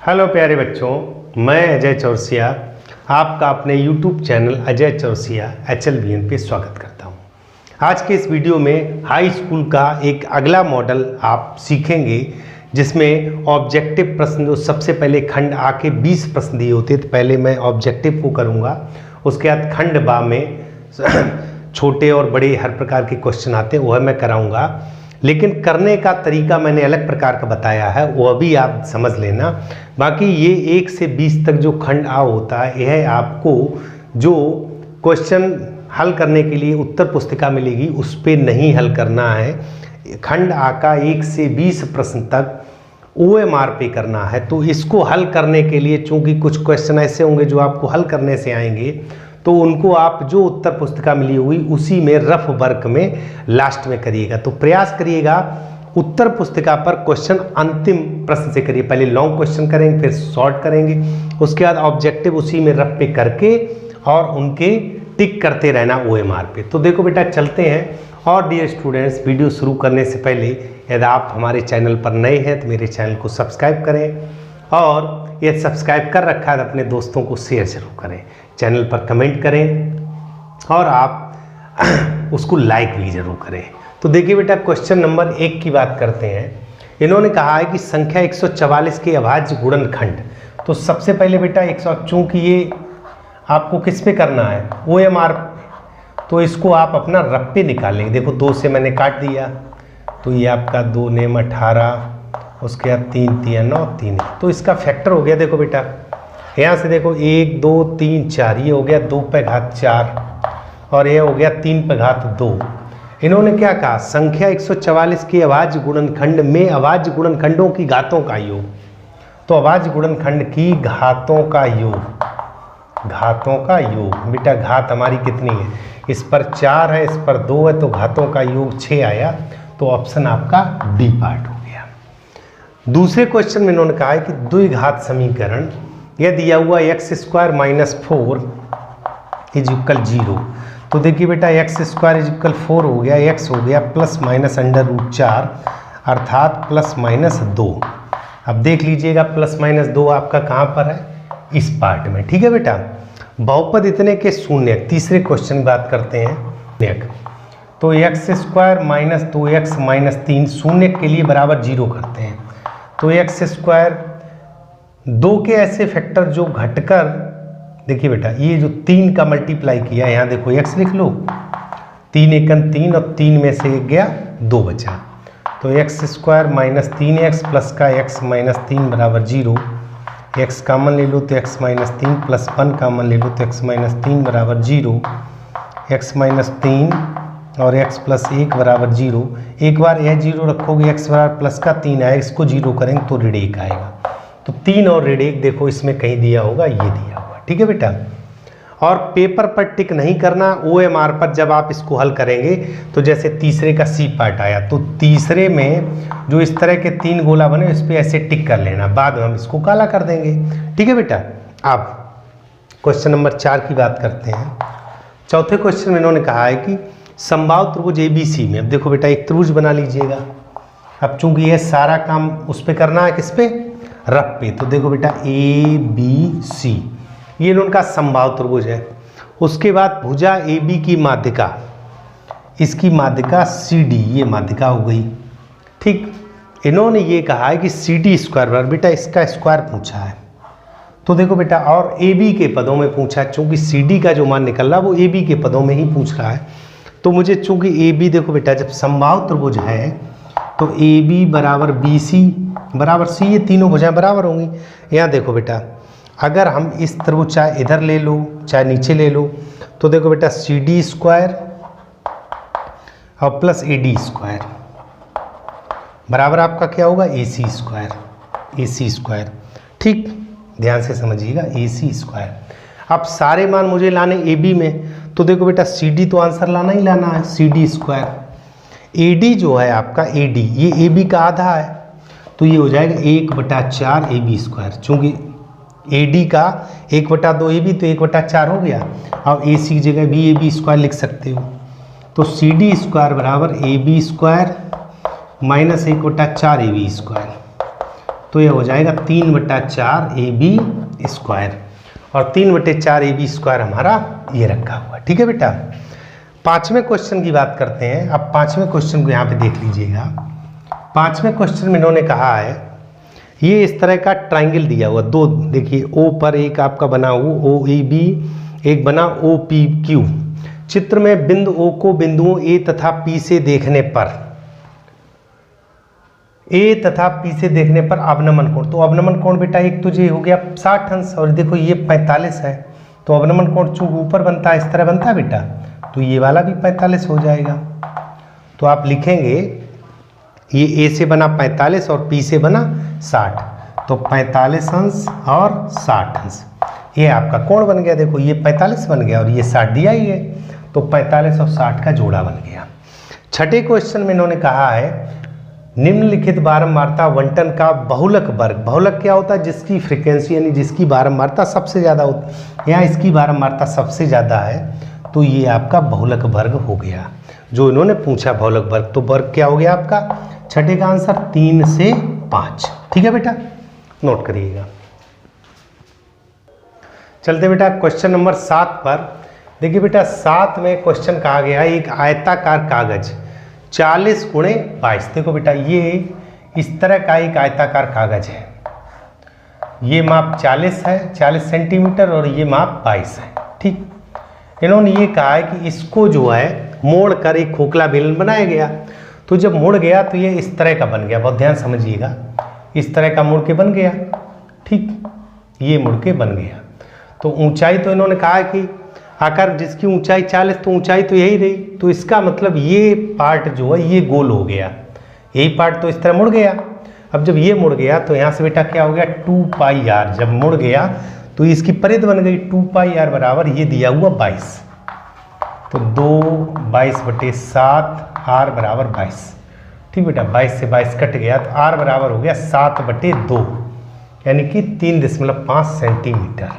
Hello प्यारे बच्चों, मैं अजय चौरसिया आपका अपने YouTube channel Ajay Chaurasia HLBN पे स्वागत करता हूँ। आज के इस वीडियो में हाई स्कूल का एक अगला मॉडल आप सीखेंगे जिसमें ऑब्जेक्टिव प्रश्न, जो सबसे पहले खंड आ के 20 प्रश्न दिए होते, तो पहले मैं ऑब्जेक्टिव को करूँगा, उसके बाद खंड बा में छोटे और बड़े हर प्रकार के क्वेश्चन आते हैं, वह मैं कराऊँगा। लेकिन करने का तरीका मैंने अलग प्रकार का बताया है, वह भी आप समझ लेना। बाकी ये 1 से 20 तक जो खंड आ होता है, यह आपको जो क्वेश्चन हल करने के लिए उत्तर पुस्तिका मिलेगी उस पर नहीं हल करना है। खंड आ का 1 से 20 प्रश्न तक OMR पे करना है। तो इसको हल करने के लिए चूंकि कुछ क्वेश्चन ऐसे होंगे जो आपको हल करने से आएंगे, तो उनको आप जो उत्तर पुस्तिका मिली हुई उसी में रफ वर्क में लास्ट में करिएगा। तो प्रयास करिएगा उत्तर पुस्तिका पर क्वेश्चन अंतिम प्रश्न से करिए। पहले लॉन्ग क्वेश्चन करेंगे, फिर शॉर्ट करेंगे, उसके बाद ऑब्जेक्टिव उसी में रफ पे करके और उनके टिक करते रहना OMR पे। तो देखो बेटा, चलते हैं। और डियर स्टूडेंट्स, वीडियो शुरू करने से पहले यदि आप हमारे चैनल पर नए हैं तो मेरे चैनल को सब्सक्राइब करें, और यदि सब्सक्राइब कर रखा है तो अपने दोस्तों को शेयर जरूर करें, चैनल पर कमेंट करें और आप उसको लाइक भी जरूर करें। तो देखिए बेटा, क्वेश्चन नंबर 1 की बात करते हैं। इन्होंने कहा है कि संख्या 144 के अभाज्य गुणनखंड। तो सबसे पहले बेटा चूंकि ये आपको किस पे करना है, OMR, तो इसको आप अपना रप्पे निकालेंगे। देखो 2 से मैंने काट दिया, तो ये आपका 2 नेम 18, उसके बाद 3 3 9 3, तो इसका फैक्टर हो गया। देखो बेटा, यहाँ से देखो 1 2 3 4, ये हो गया 2 पे घात 4 और ये हो गया 3 पे घात 2। इन्होंने क्या कहा, संख्या 144 के अभाज्य गुणनखंड में अभाज्य गुणनखंडों की घातों का योग। तो अभाज्य गुणनखंड की घातों का योग, घातों का योग बेटा, घात हमारी कितनी है, इस पर 4 है, इस पर 2 है, तो घातों का योग 6 आया। तो ऑप्शन आपका डी पार्ट हो गया। दूसरे क्वेश्चन में इन्होंने कहा है कि द्विघात समीकरण यह दिया हुआ x² - 4 = 0। तो देखिए बेटा, x² = 4 हो गया, x हो गया ±√4 अर्थात ±2। अब देख लीजिएगा ±2 आपका कहाँ पर है, इस पार्ट में। ठीक है बेटा, बहुपद इतने के शून्य। तीसरे क्वेश्चन की बात करते हैं। तो x² - 2x - 3 शून्य के लिए बराबर 0 करते हैं। तो x², 2 के ऐसे फैक्टर जो घटकर, देखिए बेटा, ये जो 3 का मल्टीप्लाई किया, यहाँ देखो x लिख लो, 3 एकन 3 और 3 में से 1 गया, 2 बचा। तो x² - 3x प्लस का x - 3 बराबर 0। x कॉमन ले लो तो x - 3 प्लस 1 कॉमन ले लो तो x - 3 बराबर 0। x - 3 और x प्लस 1 बराबर 0। एक बार यह 0 रखोगे, x बराबर प्लस का 3 आएगा, इसको 0 करेंगे तो ऋण 1 आएगा। तो 3 और ऋण 1 देखो इसमें कहीं दिया होगा, ये दिया होगा। ठीक है बेटा, और पेपर पर टिक नहीं करना, OMR पर जब आप इसको हल करेंगे। तो जैसे तीसरे का C पार्ट आया, तो तीसरे में जो इस तरह के 3 गोला बने, इस पर ऐसे टिक कर लेना, बाद में हम इसको काला कर देंगे। ठीक है बेटा, अब क्वेश्चन नंबर 4 की बात करते हैं। चौथे क्वेश्चन में इन्होंने कहा है कि समबाहु त्रिभुज ABC में, अब देखो बेटा, एक त्रिभुज बना लीजिएगा। अब चूंकि यह सारा काम उस पर करना है, किस पे, रफ पे। तो देखो बेटा, ABC ये इनका समबाहु त्रिभुज है। उसके बाद भुजा AB की माध्यिका, इसकी माध्यिका CD, ये माध्यिका हो गई। ठीक, इन्होंने ये कहा है कि CD² बराबर, बेटा इसका स्क्वायर पूछा है। तो देखो बेटा, और AB के पदों में पूछा है, चूंकि CD का जो मान निकल रहा है वो AB के पदों में ही पूछ रहा है। तो मुझे चूंकि AB, देखो बेटा, जब समबाहु त्रिभुज है तो AB बराबर BC बराबर C, ये तीनों भुजाएं बराबर होंगी। यहाँ देखो बेटा, अगर हम इस त्रिभुज चाहे इधर ले लो चाहे नीचे ले लो, तो देखो बेटा CD² और प्लस AD² बराबर आपका क्या होगा, AC²। ठीक, ध्यान से समझिएगा, AC²। अब सारे मान मुझे लाने AB में, तो देखो बेटा CD तो आंसर लाना ही लाना है, CD²। AD जो है आपका AD, ये AB का आधा है, तो ये हो जाएगा 1/4 AB²। चूँकि AD का 1/2 AB, तो 1/4 हो गया। अब AC की जगह भी AB² लिख सकते हो। तो CD² बराबर AB² - 1/4 AB²। तो ये हो जाएगा 3/4 AB स्क्वायर, और 3/4 AB स्क्वायर हमारा ये रखा हुआ। ठीक है बेटा, पांचवें क्वेश्चन की बात करते हैं। अब पांचवें क्वेश्चन को यहाँ पे देख लीजिएगा। पांचवें क्वेश्चन में इन्होंने कहा है ये इस तरह का ट्राइंगल दिया हुआ, दो देखिए O पर एक आपका बना हुआ OAB, एक बना OPQ। चित्र में बिंदु O को बिंदुओं A तथा P से देखने पर, A तथा P से देखने पर अवनमन कोण, तो अवनमन कोण बेटा एक तो ये हो गया 60 अंश, और देखो ये 45 है, तो अवनमन कोण चूंकि ऊपर बनता है इस तरह बनता है बेटा, तो ये वाला भी 45 हो जाएगा। तो आप लिखेंगे ये A से बना 45 और P से बना 60, तो 45 अंश और 60 अंश, ये आपका कोण बन गया। देखो ये 45 बन गया और ये 60 दिया ही है, तो 45 और 60 का जोड़ा बन गया। छठे क्वेश्चन में इन्होंने कहा है निम्नलिखित बारंबारता बंटन का बहुलक वर्ग। बहुलक क्या होता है? जिसकी फ्रीक्वेंसी यानी जिसकी बारंबारता सबसे ज़्यादा होती है, यहाँ इसकी बारंबारता सबसे ज़्यादा है, तो ये आपका बहुलक वर्ग हो गया जो इन्होंने पूछा बहुलक वर्ग। तो वर्ग क्या हो गया आपका? छठे का आंसर 3 से 5। ठीक है बेटा, नोट करिएगा। चलते बेटा क्वेश्चन नंबर 7 पर। देखिए बेटा 7 में क्वेश्चन कहा गया है एक आयताकार कागज 40 × 22। देखो बेटा ये इस तरह का एक आयताकार कागज है, ये माप 40 है, 40 सेंटीमीटर, और ये माप 22 है। ठीक, इन्होंने ये कहा है कि इसको जो है मोड़ कर एक खोखला बेलन बनाया गया। तो जब मुड़ गया तो ये इस तरह का बन गया, बहुत ध्यान समझिएगा, इस तरह का मुड़ के बन गया। ठीक, ये मुड़ के बन गया। तो ऊंचाई तो इन्होंने कहा है कि आकार जिसकी ऊंचाई 40, तो ऊंचाई तो यही रही, तो इसका मतलब ये पार्ट जो है ये गोल हो गया, यही पार्ट तो इस तरह मुड़ गया। अब जब ये मुड़ गया तो यहाँ से बेटा क्या हो गया 2πr, जब मुड़ गया तो इसकी परिध बन गई 2πr बराबर ये दिया हुआ 22, तो 2/22/7 r बराबर 22। ठीक बेटा, 22 से 22 कट गया तो r बराबर हो गया 7/2, यानी कि 3.5 सेंटीमीटर,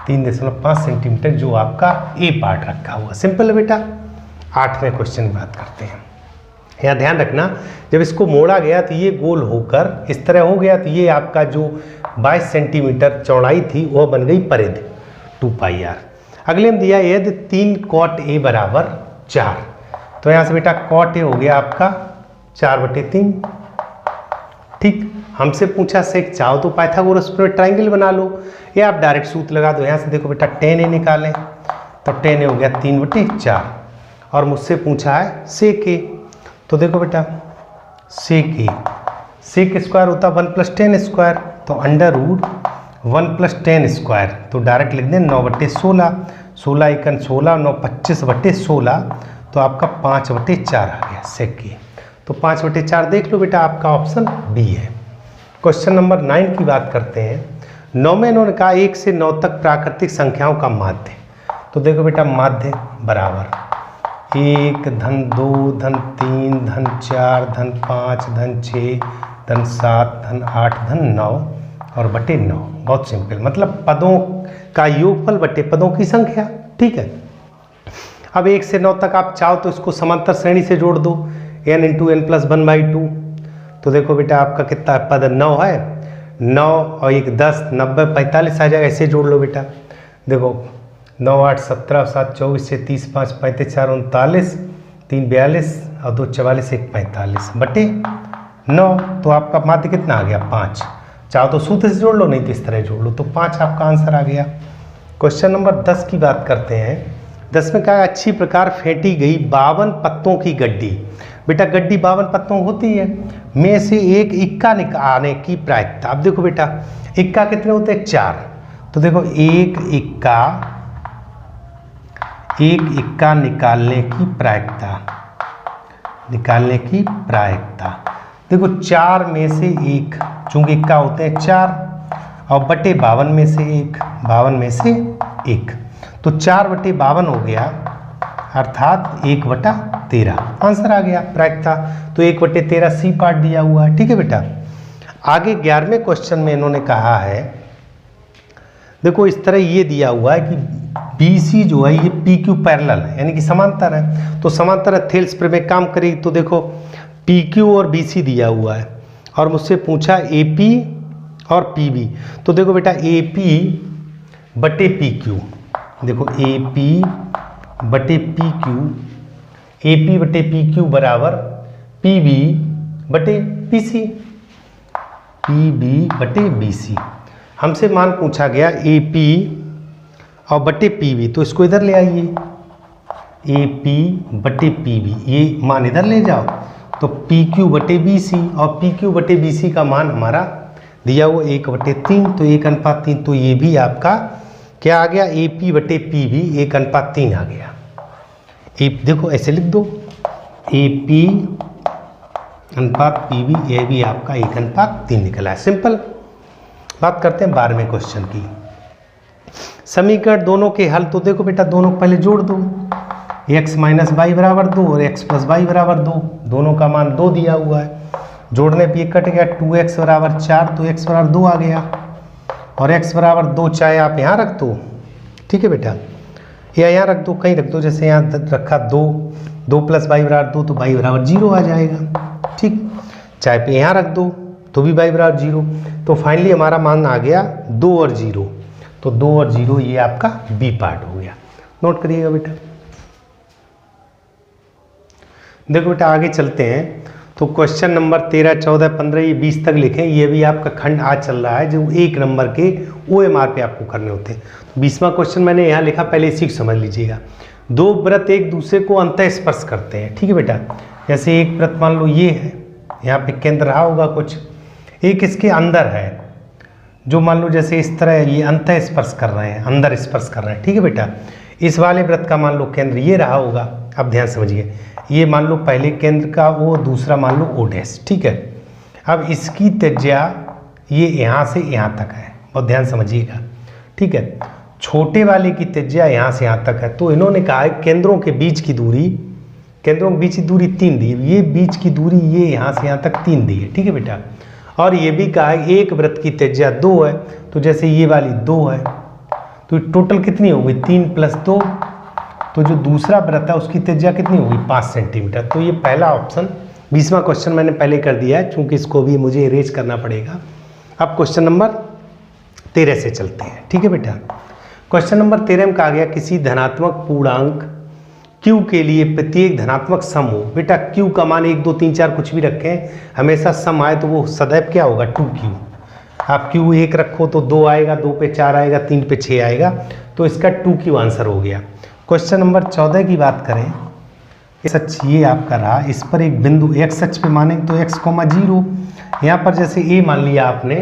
3.5 सेंटीमीटर जो आपका ए पार्ट रखा हुआ। सिंपल है बेटा। 8वें क्वेश्चन की बात करते हैं। यहाँ ध्यान रखना, जब इसको मोड़ा गया तो ये गोल होकर इस तरह हो गया, तो ये आपका जो 22 सेंटीमीटर चौड़ाई थी वह बन गई परिध 2πr। अगले में दिया यदि 3 cot A बराबर 4, तो यहाँ से बेटा cot A हो गया आपका 4/3। ठीक, हमसे पूछा सेक चाहो तो पाइथागोरस पर ट्राइंगल बना लो, या आप डायरेक्ट सूत्र लगा दो। यहाँ से देखो बेटा tan A निकालें, तो tan A हो गया 3/4, और मुझसे पूछा है सेक A, तो देखो बेटा सेक A, सेक स्क्वायर होता 1 + tan स्क्वायर, तो √1 + tan स्क्वायर, तो डायरेक्ट लिख दें 9/16, 16 × 1 16, 9 25/16, तो आपका 5/4 आ गया सेक A। तो 5/4 देख लो बेटा, आपका ऑप्शन बी है। क्वेश्चन नंबर 9 की बात करते हैं। 9 में इन्होंने कहा 1 से 9 तक प्राकृतिक संख्याओं का माध्य, तो देखो बेटा माध्य बराबर 1 धन 2 धन 3 धन 4 धन 5 धन 6 धन 7 धन 8 धन 9 और बटे 9। बहुत सिंपल, मतलब पदों का योगफल बटे पदों की संख्या। ठीक है, अब 1 से 9 तक आप चाहो तो इसको समांतर श्रेणी से जोड़ दो, n × n + 1/2। तो देखो बेटा आपका कितना पद 9 है, 9 और 1 10, 90 45 आ जाएगा, ऐसे जोड़ लो बेटा। देखो 9 8 17 7 24 6 30 5 35 4 39 3 42 और 2 44 1 45 बटे 9, तो आपका माध्य कितना आ गया 5। चाहो तो सूत्र से जोड़ लो, नहीं तो इस तरह जोड़ लो, तो 5 आपका आंसर आ गया। क्वेश्चन नंबर 10 की बात करते हैं। 10 में कहा अच्छी प्रकार फेंटी गई 52 पत्तों की गड्डी। बेटा गड्डी 52 पत्तों होती है, में से एक इक्का निकालने की प्रायिकता। अब देखो बेटा इक्का कितने होते हैं 4, तो देखो एक इक्का निकालने की प्रायिकता, देखो 4 में से एक, चूंकि इक्का होते हैं 4 और बटे 52 में से एक, 52 में से एक, तो 4/52 हो गया, अर्थात 1/13 आंसर आ गया प्रायिकता। तो 1/13 सी पार्ट दिया हुआ है। ठीक है बेटा, आगे 11वें क्वेश्चन में इन्होंने कहा है, देखो इस तरह ये दिया हुआ है कि BC जो है ये PQ पैरेलल है, यानी कि समांतर है। तो समांतर थेल्स पर में काम करेगी, तो देखो PQ और BC दिया हुआ है और मुझसे पूछा AP और PB। तो देखो बेटा AP बटे PQ, देखो AP बटे PQ, AP बटे PQ बराबर PB बटे BC, PB बटे BC। हमसे मान पूछा गया AP और बटे PB, तो इसको इधर ले आइए, AP बटे PB, ये मान इधर ले जाओ, तो PQ बटे BC, और PQ बटे BC का मान हमारा दिया हुआ 1/3, तो 1:3, तो ये भी आपका क्या आ गया, AP बटे PB 1:3 आ गया। देखो ऐसे लिख दो, AP अनुपात PB, ये भी आपका 1:3 निकला है। सिंपल। बात करते हैं 12वें क्वेश्चन की। समीकरण दोनों के हल, तो देखो बेटा दोनों पहले जोड़ दो, x माइनस वाई बराबर 2 और x प्लस वाई बराबर 2, दोनों का मान 2 दिया हुआ है। जोड़ने पे ये कट गया, 2x बराबर 4, तो x बराबर 2 आ गया, और x बराबर 2 चाहे आप यहाँ रख दो, ठीक है बेटा, या यहाँ रख दो, कहीं रख दो, जैसे यहाँ रखा 2 प्लस वाई बराबर 2, तो वाई बराबर 0 आ जाएगा, ठीक। चाहे पे यहाँ रख दो तो भी वाई बराबर 0, तो फाइनली हमारा मान आ गया 2 और 0, तो 2 और 0 ये आपका बी पार्ट हो गया। नोट करिएगा बेटा। देखो बेटा आगे चलते हैं, तो क्वेश्चन नंबर 13, 14, 15 ये 20 तक लिखें। ये भी आपका खंड आज चल रहा है, जो 1 नंबर के OMR पे आपको करने होते हैं। 20वां क्वेश्चन मैंने यहाँ लिखा, पहले इसी को समझ लीजिएगा। दो व्रत एक दूसरे को अंतः स्पर्श करते हैं, ठीक है बेटा। जैसे एक व्रत मान लो ये है, यहाँ पे केंद्र रहा होगा कुछ, एक इसके अंदर है, जो मान लो जैसे इस तरह ये अंतः स्पर्श कर रहे हैं, अंदर स्पर्श कर रहे हैं, ठीक है बेटा। इस वाले व्रत का मान लो केंद्र ये रहा होगा, अब ध्यान समझिए, ये मान लो पहले केंद्र का O, दूसरा मान लो O डैश, ठीक है। अब इसकी त्रिज्या ये यहाँ से यहाँ तक है, बहुत ध्यान समझिएगा, ठीक है। छोटे वाले की त्रिज्या यहाँ से यहाँ तक है, तो इन्होंने कहा है केंद्रों के बीच की दूरी, केंद्रों के बीच की दूरी 3 दी है, ये बीच की दूरी ये यहाँ से यहाँ तक 3 दी है, ठीक है बेटा। और ये भी कहा है एक व्रत की त्रिज्या 2 है, तो जैसे ये वाली 2 है, तो टोटल कितनी हो गई 3 + 2, तो जो दूसरा व्रत है उसकी त्रिज्या कितनी होगी 5 सेंटीमीटर। तो ये पहला ऑप्शन, 20वां क्वेश्चन मैंने पहले कर दिया है, क्योंकि इसको भी मुझे इरेज करना पड़ेगा। अब क्वेश्चन नंबर 13 से चलते हैं, ठीक है बेटा। क्वेश्चन नंबर 13 में कहा गया किसी धनात्मक पूर्णांक Q के लिए प्रत्येक धनात्मक सम हो। बेटा Q का मान 1, 2, 3, 4 कुछ भी रखें, हमेशा सम आए तो वो सदैव क्या होगा 2Q। आप Q 1 रखो तो 2 आएगा, 2 पे 4 आएगा, 3 पे 6 आएगा, तो इसका 2Q आंसर हो गया। क्वेश्चन नंबर 14 की बात करें, इस अक्ष ये आपका रहा, इस पर एक बिंदु x अक्ष पे मानेंगे तो x, 0, यहाँ पर जैसे a मान लिया आपने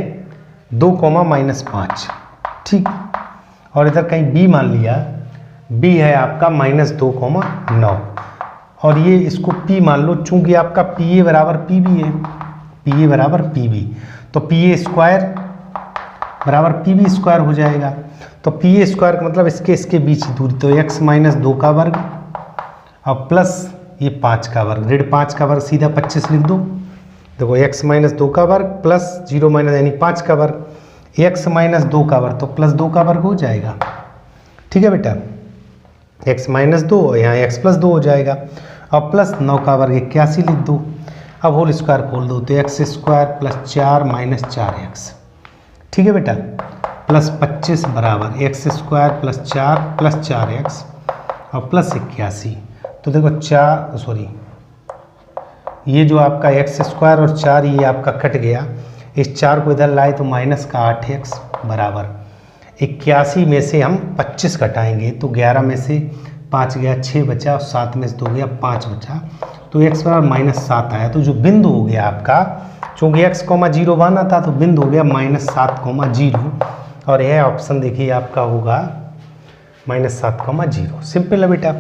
2, -5, ठीक, और इधर कहीं b मान लिया, b है आपका -2, 9, और ये इसको p मान लो, चूंकि आपका PA बराबर PB है, PA बराबर PB, तो PA स्क्वायर बराबर PB स्क्वायर हो जाएगा। तो PA स्क्वायर का मतलब इसके बीच की दूरी, तो x - 2 का वर्ग और प्लस ये 5 का वर्ग, ऋण 5 का वर्ग सीधा 25 लिख दो। देखो x - 2 का वर्ग प्लस 0 यानी 5 का वर्ग, x - 2 का वर्ग तो +2 का वर्ग हो जाएगा, ठीक है बेटा। x - 2 यहाँ x + 2 हो जाएगा, और प्लस 9 का वर्ग 81 लिख दो। अब होल स्क्वायर खोल दो, तो x² + 4 - 4x, ठीक है बेटा, प्लस 25 बराबर x² + 4 + 4x और प्लस 81। तो देखो ये जो आपका x² और 4 ये आपका कट गया, इस 4 को इधर लाए तो -8x बराबर 81 में से हम 25 घटाएंगे, तो 11 में से 5 गया 6 बचा, और 7 में से 2 गया 5 बचा, तो x बराबर -7 आया। तो जो बिंदु हो गया आपका, चूँकि x, 0 बना था, तो बिंदु हो गया -7, 0, और यह ऑप्शन देखिए आपका होगा -7, 0। सिंपल है बेटा।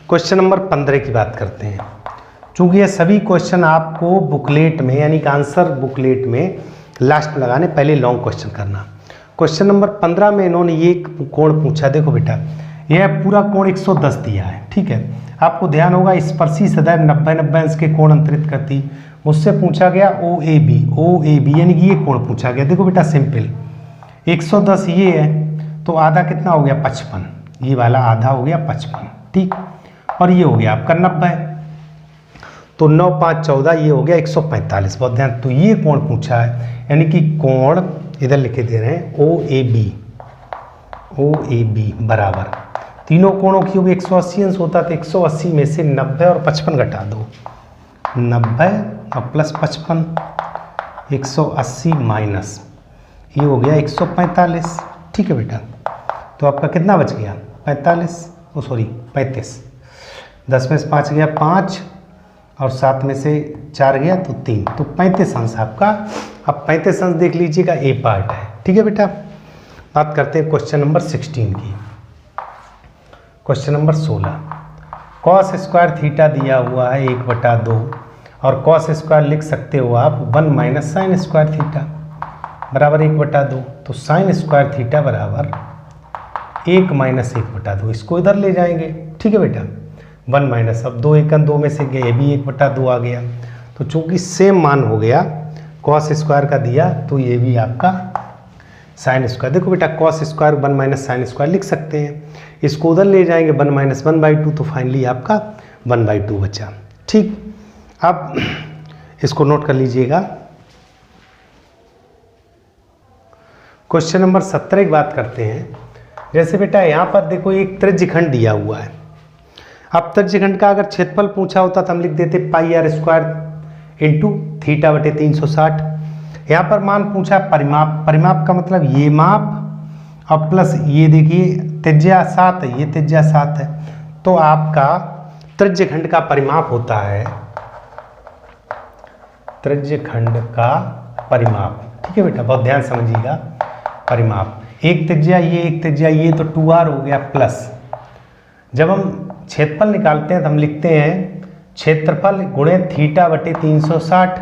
क्वेश्चन नंबर 15 की बात करते हैं। चूँकि ये सभी क्वेश्चन आपको बुकलेट में, यानी कि आंसर बुकलेट में लास्ट में लगाने, पहले लॉन्ग क्वेश्चन करना। क्वेश्चन नंबर 15 में इन्होंने ये कोण पूछा, देखो बेटा यह पूरा कोण 110 दिया है, ठीक है। आपको ध्यान होगा स्पर्शी सदैव 90 अंश के कोण अंतरित करती। मुझसे पूछा गया OAB यानी कि ये कोण पूछा गया। देखो बेटा सिंपल, 110 ये है, तो आधा कितना हो गया 55, ये वाला आधा हो गया 55, ठीक, और ये हो गया आपका 90। तो 9 5 14, ये हो गया 145। बहुत ध्यान, तो ये कोण पूछा है, यानी कि कोण इधर लिखे दे रहे हैं ओ ए बी बराबर, तीनों कोणों की होगी 180 अंश होता, तो 180 में से 90 और 55 घटा दो, 90 और प्लस 55, 180 माइनस ये हो गया 145। ठीक है बेटा, तो आपका कितना बच गया 35, 10 में से 5 गया 5 और 7 में से 4 गया तो 3, तो 35 अंश आपका। अब 35 अंश देख लीजिएगा, ए पार्ट है। ठीक है बेटा, बात करते हैं क्वेश्चन नंबर 16 की। Question number 16, cos square theta दिया हुआ है 1/2 और कॉस स्क्वायर लिख सकते हो आप 1 माइनस साइन स्क्वायर थीटा बराबर 1/2, तो साइन स्क्वायर थीटा बराबर 1 माइनस 1/2, इसको इधर ले जाएंगे। ठीक है बेटा, 1 माइनस, अब 2 1 2 में से गए, ये भी 1/2 आ गया, तो चूंकि सेम मान हो गया कॉस स्क्वायर का दिया, तो ये भी आपका साइन स्क्वायर। देखो बेटा, cos square 1 minus sine square लिख सकते हैं, इसको उधर ले जाएंगे 1 माइनस 1/2, तो फाइनली आपका 1/2 बचा। ठीक, अब इसको नोट कर लीजिएगा। क्वेश्चन नंबर 17 की बात करते हैं। जैसे बेटा यहाँ पर देखो एक त्रिज्यखंड दिया हुआ है, अब त्रिज्यखंड का अगर क्षेत्रफल पूछा होता तो हम लिख देते पाई आर स्क्वायर इंटू थीटा बटे 360। यहाँ पर मान पूछा परिमाप, परिमाप का मतलब ये माप और प्लस ये देखिए त्रिज्या 7 है, ये त्रिज्या 7 है, तो आपका त्रिज्यखंड का परिमाप होता है, त्रिज्यखंड का परिमाप। ठीक है बेटा, बहुत ध्यान समझिएगा, परिमाप एक त्रिज्या ये, एक त्रिज्या ये, तो 2r हो गया प्लस। जब हम क्षेत्रफल निकालते हैं तो हम लिखते हैं क्षेत्रफल गुणे थीटा बटे 360,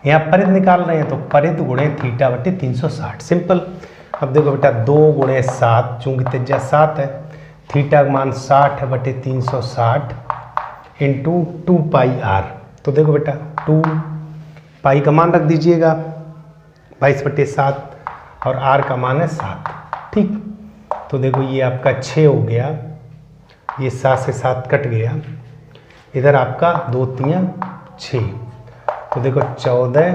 यहाँ परिध निकाल रहे हैं तो परिध गुणे थीटा बटे 360, सिंपल। अब देखो बेटा 2 गुणे 7, चूंकि त्रिज्या 7 है, थीटा का मान 60 बटे 360 इंटू 2 पाई आर, तो देखो बेटा 2 पाई का मान रख दीजिएगा 22/7 और r का मान है 7। ठीक, तो देखो ये आपका 6 हो गया, ये 7 से 7 कट गया, इधर आपका 2 3 6, तो देखो 14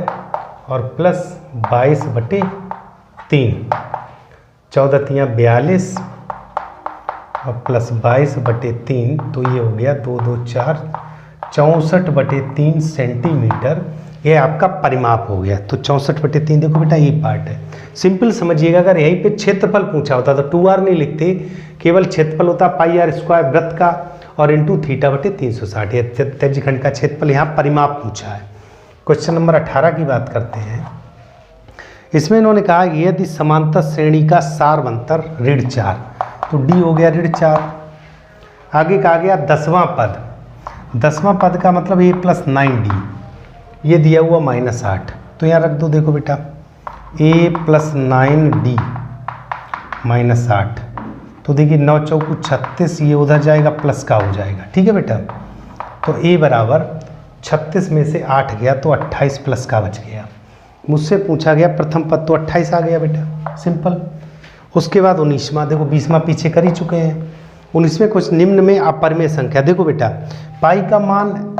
और प्लस 22/3, 14 3 42 और प्लस 22/3, तो ये हो गया 2 2 4 64/3 सेंटीमीटर, ये आपका परिमाप हो गया। तो 64/3 देखो बेटा ये पार्ट है, सिंपल समझिएगा। अगर यहीं पे क्षेत्रफल पूछा होता तो 2r नहीं लिखते, केवल क्षेत्रफल होता पाई आर स्क्वायर वृत्त का और इंटू थीटा बटे 360, ये त्रिज्यखंड का क्षेत्रफल, यहाँ परिमाप पूछा है। क्वेश्चन नंबर 18 की बात करते हैं। इसमें इन्होंने कहा कि यदि समांतर श्रेणी का सारवंतर ऋण 4, तो d हो गया ऋण 4। आगे का आ गया 10वां पद, 10वां पद का मतलब a + 9d, ये दिया हुआ -8, तो यहाँ रख दो। देखो बेटा a + 9d -8, तो देखिए 9 चौकू 36, ये उधर जाएगा प्लस का हो जाएगा। ठीक है बेटा, तो a बराबर 36 में से 8 गया तो 28 प्लस का बच गया। मुझसे पूछा गया प्रथम पद, तो 28 आ गया बेटा, सिंपल। उसके बाद 19वां, देखो 20वां पीछे कर ही चुके हैं। 19वें कुछ निम्न में अपरिमेय संख्या, देखो बेटा पाई का मान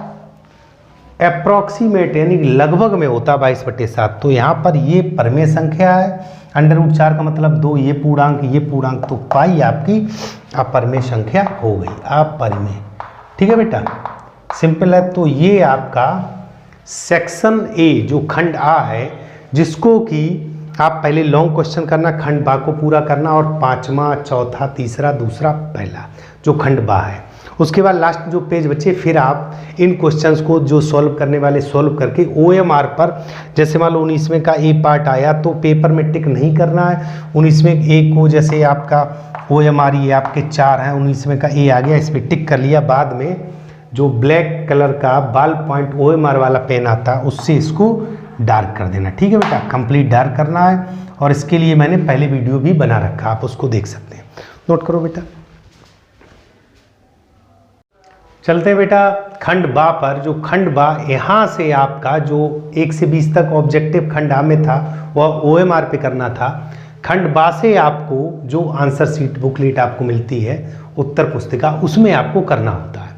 अप्रॉक्सीमेट यानी लगभग में होता 22/7, तो यहाँ पर ये परिमेय संख्या है, √4 का मतलब 2, ये पूर्णांक ये पूर्णांक, तो पाई आपकी अपरिमेय संख्या हो गई, अपरिमेय। ठीक है बेटा, सिंपल है। तो ये आपका सेक्शन ए जो खंड आ है, जिसको कि आप पहले लॉन्ग क्वेश्चन करना, खंड बा को पूरा करना, और 5वां, चौथा, तीसरा, दूसरा, पहला जो खंड बा है, उसके बाद लास्ट जो पेज बचे, फिर आप इन क्वेश्चंस को जो सॉल्व करने वाले सॉल्व करके OMR पर, जैसे मान लो 19वें का ए पार्ट आया तो पेपर में टिक नहीं करना है। 19वें ए को जैसे आपका OMR ये आपके 4 हैं, 19वें का ए आ गया, इस पर टिक कर लिया। बाद में जो ब्लैक कलर का बॉल पॉइंट OMR वाला पेन आता है उससे इसको डार्क कर देना। ठीक है बेटा, कंप्लीट डार्क करना है, और इसके लिए मैंने पहले वीडियो भी बना रखा, आप उसको देख सकते हैं। नोट करो बेटा। चलते हैं बेटा खंड बा पर। जो खंड बा, यहाँ से आपका जो 1 से 20 तक ऑब्जेक्टिव खंड आ में था वह OMR पे करना था। खंड बा से आपको जो आंसर शीट बुकलेट आपको मिलती है उत्तर पुस्तिका, उसमें आपको करना होता है।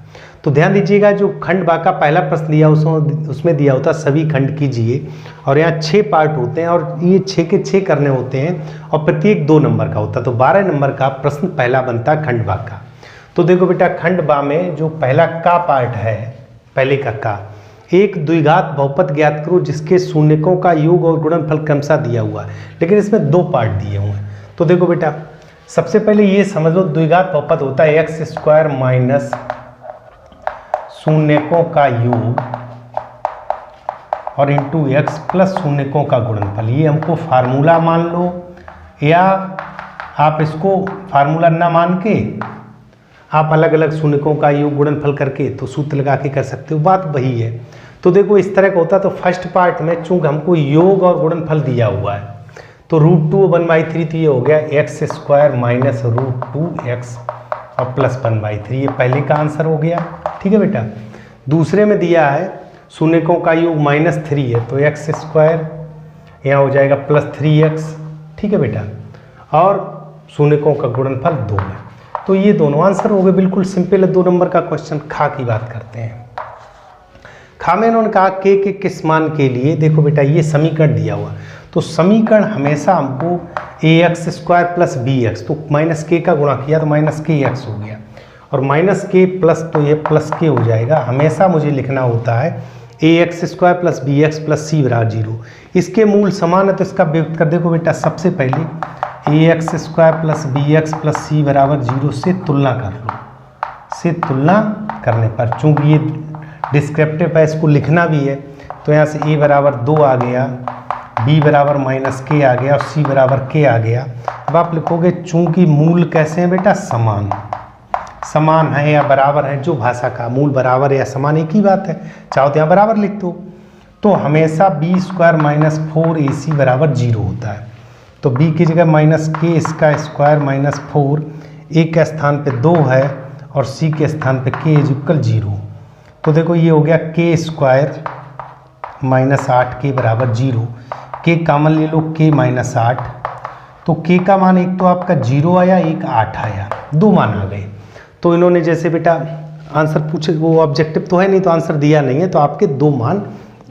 तो ध्यान दीजिएगा, जो खंड बा का पहला प्रश्न दिया उसमें दिया होता सभी खंड कीजिए, और यहाँ 6 पार्ट होते हैं और ये 6 के 6 करने होते हैं और प्रत्येक 2 नंबर का होता है। तो 12 नंबर का प्रश्न पहला बनता है खंड बा का। तो देखो बेटा, खंड बा में जो पहला का पार्ट है, पहले का एक द्विघात बहुपद ज्ञात करो जिसके शून्यकों का योग और गुणनफल क्रमशः दिया हुआ है, लेकिन इसमें 2 पार्ट दिए हुए हैं। तो देखो बेटा, सबसे पहले ये समझ लो, द्विघात बहुपद होता है एक्स स्क्वायर माइनस शून्यकों का योग और इंटू एक्स प्लस शून्यकों का गुणनफल। ये हमको फार्मूला मान लो, या आप इसको फार्मूला ना मान के आप अलग अलग शून्यकों का योग गुणनफल करके तो सूत्र लगा के कर सकते हो, बात वही है। तो देखो इस तरह का होता है। तो फर्स्ट पार्ट में चूंकि हमको योग और गुणनफल दिया हुआ है, तो √2 1/3, तो ये हो गया एक्स स्क्वायर माइनस √2x और प्लस 1/3। ये पहले का आंसर हो गया, ठीक है बेटा। दूसरे में दिया है शून्यकों का योग -3 है, तो एक्स स्क्वायर यहाँ हो जाएगा प्लस 3x, ठीक है बेटा, और शून्यकों का गुणनफल 2 है। तो ये दोनों आंसर हो गए, बिल्कुल सिंपल है। 2 नंबर का क्वेश्चन। खा की बात करते हैं। खा में उन्होंने कहा के किस मान के लिए, देखो बेटा ये समीकरण दिया हुआ, तो समीकरण हमेशा हमको ax स्क्वायर प्लस bx, तो माइनस के का गुणा किया तो माइनस के एक्स हो गया, और माइनस के प्लस तो ये प्लस के हो जाएगा। हमेशा मुझे लिखना होता है ax square plus bx plus c बराबर 0। इसके मूल समान है तो इसका व्यक्त कर। देखो बेटा, सबसे पहले ax square plus bx plus c बराबर 0 से तुलना कर लो। से तुलना करने पर चूंकि ये डिस्क्रिप्टिव है, इसको लिखना भी है, तो यहाँ से a बराबर 2 आ गया, b बराबर -k आ गया और c बराबर k आ गया। अब आप लिखोगे चूंकि मूल कैसे हैं बेटा, समान समान है या बराबर है, जो भाषा का मूल बराबर या समान एक ही बात है, चाहो तो यहाँ बराबर लिख दो। तो हमेशा b स्क्वायर माइनस 4ac बराबर 0 होता है। तो b की जगह -k इसका स्क्वायर माइनस 4, a के स्थान पे 2 है और c के स्थान पे k इक्वल 0। तो देखो ये हो गया k स्क्वायर माइनस 8k बराबर 0। k कॉमन ले लो, k माइनस 8, तो k का मान एक तो आपका 0 आया, एक 8 आया, 2 मान आ गए। तो इन्होंने जैसे बेटा आंसर पूछे, वो ऑब्जेक्टिव तो है नहीं तो आंसर दिया नहीं है, तो आपके 2 मान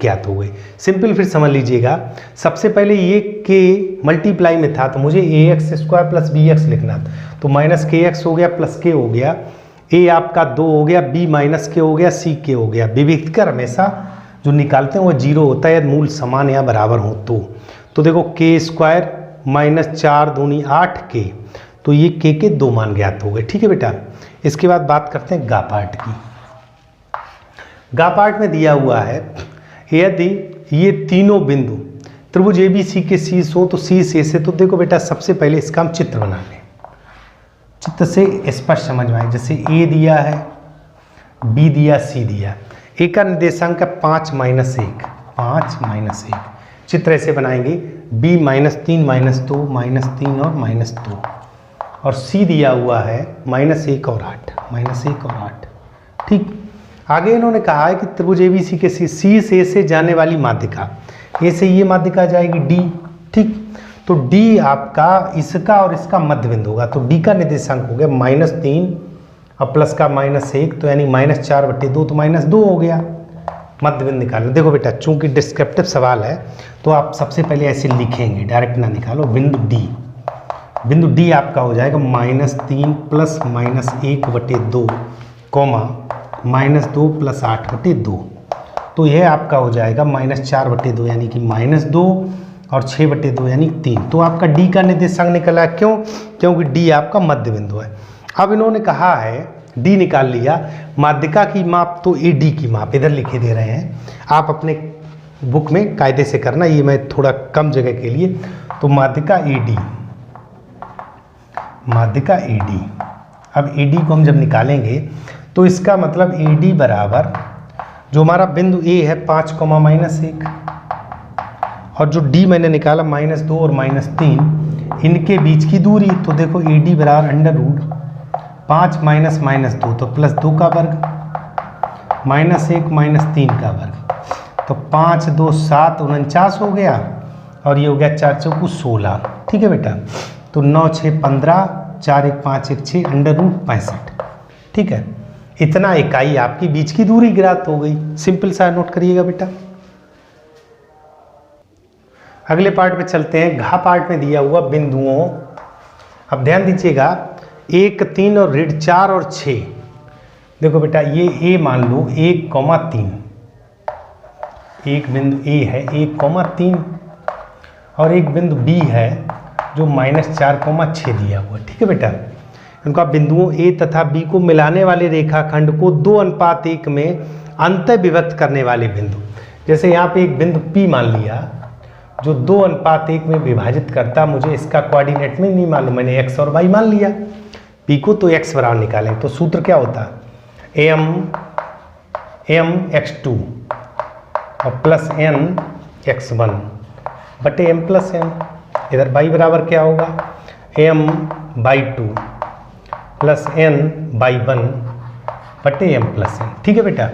ज्ञात हो गए। सिंपल फिर समझ लीजिएगा, सबसे पहले ये k मल्टीप्लाई में था तो मुझे ax स्क्वायर प्लस bx लिखना था, तो माइनस kx हो गया प्लस k हो गया, a आपका 2 हो गया, b माइनस k हो गया, c k हो गया। विविध कर हमेशा जो निकालते हैं वो 0 होता है, मूल समान या बराबर हो तो देखो k स्क्वायर माइनस 4 दूनी 8k, तो ये k के 2 मान ज्ञात हो गए, ठीक है बेटा। इसके बाद बात करते हैं गा पार्ट की। गा पार्ट में दिया हुआ है, यदि ये तीनों बिंदु त्रिभुज ABC के शीर्ष हो तो शीर्ष A से, तो देखो बेटा सबसे पहले इसका हम चित्र बना लें, चित्र से स्पष्ट समझ में आए। जैसे A दिया है, B दिया, C दिया, A का निर्देशांक 5 -1, 5 -1। चित्र ऐसे बनाएंगे, B -3 -2 -3 और -2, और C दिया हुआ है -1 और 8, -1 और 8, ठीक। आगे इन्होंने कहा है कि त्रिभुज ABC के शीर्ष A से जाने वाली माध्यिका, A से ये माध्यिका जाएगी D, ठीक। तो D आपका इसका और इसका मध्य बिंदु होगा, तो D का निर्देशांक हो गया -3 और प्लस का -1, तो यानी -4/2, तो -2 हो गया। मध्य बिंदु निकालना। देखो बेटा चूंकि डिस्क्रिप्टिव सवाल है तो आप सबसे पहले ऐसे लिखेंगे, डायरेक्ट ना निकालो। बिंदु D आपका हो जाएगा -3 प्लस -1/2 कोमा -2 प्लस 8/2, तो यह आपका हो जाएगा -4/2 यानी कि -2 और 6/2 यानी 3। तो आपका D का निर्देशांक निकला, क्यों? क्योंकि D आपका मध्य बिंदु है। अब इन्होंने कहा है D निकाल लिया, माध्यिका की माप तो AD की माप इधर लिखे दे रहे हैं, आप अपने बुक में कायदे से करना, ये मैं थोड़ा कम जगह के लिए। तो माध्यिका AD, माध्यिका AD। अब AD को हम जब निकालेंगे तो इसका मतलब AD बराबर जो हमारा बिंदु A है 5, -1 और जो D मैंने निकाला -2 और -3, इनके बीच की दूरी। तो देखो AD बराबर √5 -2 तो +2 का वर्ग -1 -3 का वर्ग, तो 5 2 7 49 हो गया, और ये हो गया 4 चौकू 16, ठीक है बेटा। तो 9 6 15, 4 1 5 1 6 √65, ठीक है। इतना इकाई आपकी बीच की दूरी ज्ञात हो गई। सिंपल सा नोट करिएगा बेटा। अगले पार्ट पे चलते हैं। घ पार्ट में दिया हुआ बिंदुओं, अब ध्यान दीजिएगा 1, 3 और ऋण 4 और 6। देखो बेटा ये ए मान लो 1,3, एक बिंदु ए है 1,3 और एक बिंदु बी है जो -4,6 दिया हुआ। ठीक है बेटा, इनका बिंदुओं ए तथा बी को मिलाने वाले रेखाखंड को 2:1 में अंतः विभक्त करने वाले बिंदु, जैसे यहाँ पे एक बिंदु P मान लिया जो 2:1 में विभाजित करता, मुझे इसका कोऑर्डिनेट में नहीं मालूम, मैंने x और y मान लिया। P को तो x बराबर निकालें तो सूत्र क्या होता है mx2 और प्लस nx1 बटे m प्लस n। इधर y बराबर क्या होगा m/2 प्लस n/1 बटे m प्लस n। ठीक है बेटा,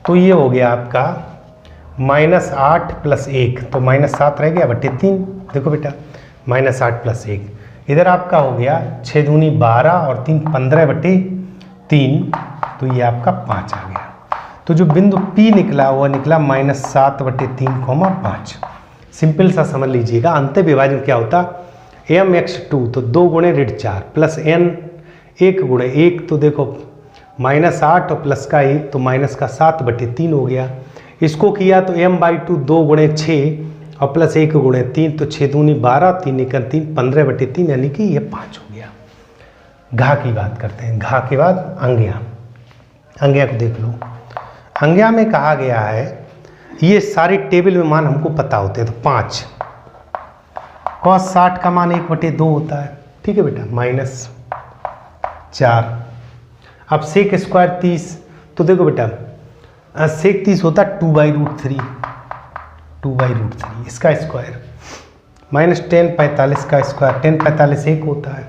तो ये हो गया आपका -8 + 1 तो -7 रह गया बटे 3। देखो बेटा -8 + 1 इधर आपका हो गया 6 दूनी 12 और 3 15 बटे 3, तो ये आपका 5 आ गया। तो जो बिंदु P निकला वह निकला -7 बटे 3,5। सिंपल सा समझ लीजिएगा। अंत विभाजन क्या होता mx2 तो 2 गुणे ऋण 4 प्लस n 1 गुणे 1 तो देखो -8 और प्लस का 1 तो माइनस का 7 बटे 3 हो गया। इसको किया तो m/2 2 गुणे 6 और प्लस 1 गुणे 3 तो 6 दूनी 12 3 × 3 15 बटे 3 यानी कि ये 5 हो गया। घा की बात करते हैं। घा के बाद अंग्या। अंग्या को देख लो। अंग्या में कहा गया है ये सारे टेबल में मान हमको पता होते हैं। तो 5 cos 60 का मान 1/2 होता है। ठीक है बेटा -4। अब sec स्क्वायर 30 तो देखो बेटा sec 30 होता है 2/√3 इसका स्क्वायर -10 45 का स्क्वायर 10 45 1 होता है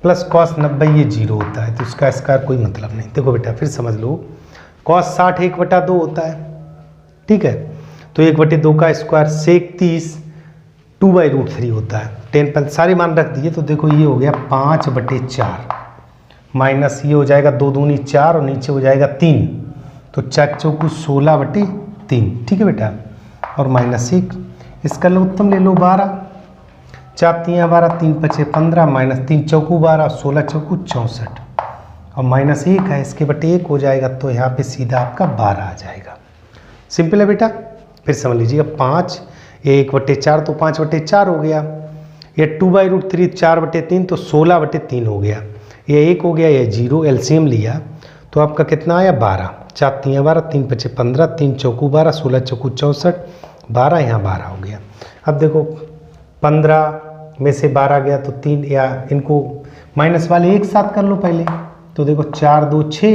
प्लस cos 90 ये 0 होता है तो इसका स्क्वायर कोई मतलब नहीं। देखो बेटा फिर समझ लो cos 60 1/2 होता है। ठीक है, तो 1/2 का स्क्वायर sec 30 2/√3 होता है। 10 सारे मान रख दिए तो देखो ये हो गया 5/4 माइनस ये हो जाएगा 2 दूनी 4 और नीचे हो जाएगा 3 तो 4 चौकू 16/3। ठीक है बेटा, और -1 इसका लघुत्तम ले लो 12 4 3 12 3 5 15 -3 चौकू 12 16 चौकू 64 और -1 है इसके बटे 1 हो जाएगा तो यहाँ पे सीधा आपका 12 आ जाएगा। सिंपल है बेटा। फिर समझ लीजिएगा 5 ये 1/4 तो 5/4 हो गया। ये 2/√3 4/3 तो 16/3 हो गया। ये 1 हो गया, ये 0 एलसीएम लिया तो आपका कितना आया 12 4 3 12 3 5 15 3 चौकू 12 16 चौकू 64 12 यहाँ 12 हो गया। अब देखो 15 में से 12 गया तो 3 या इनको माइनस वाले एक साथ कर लो पहले। तो देखो 4 2 6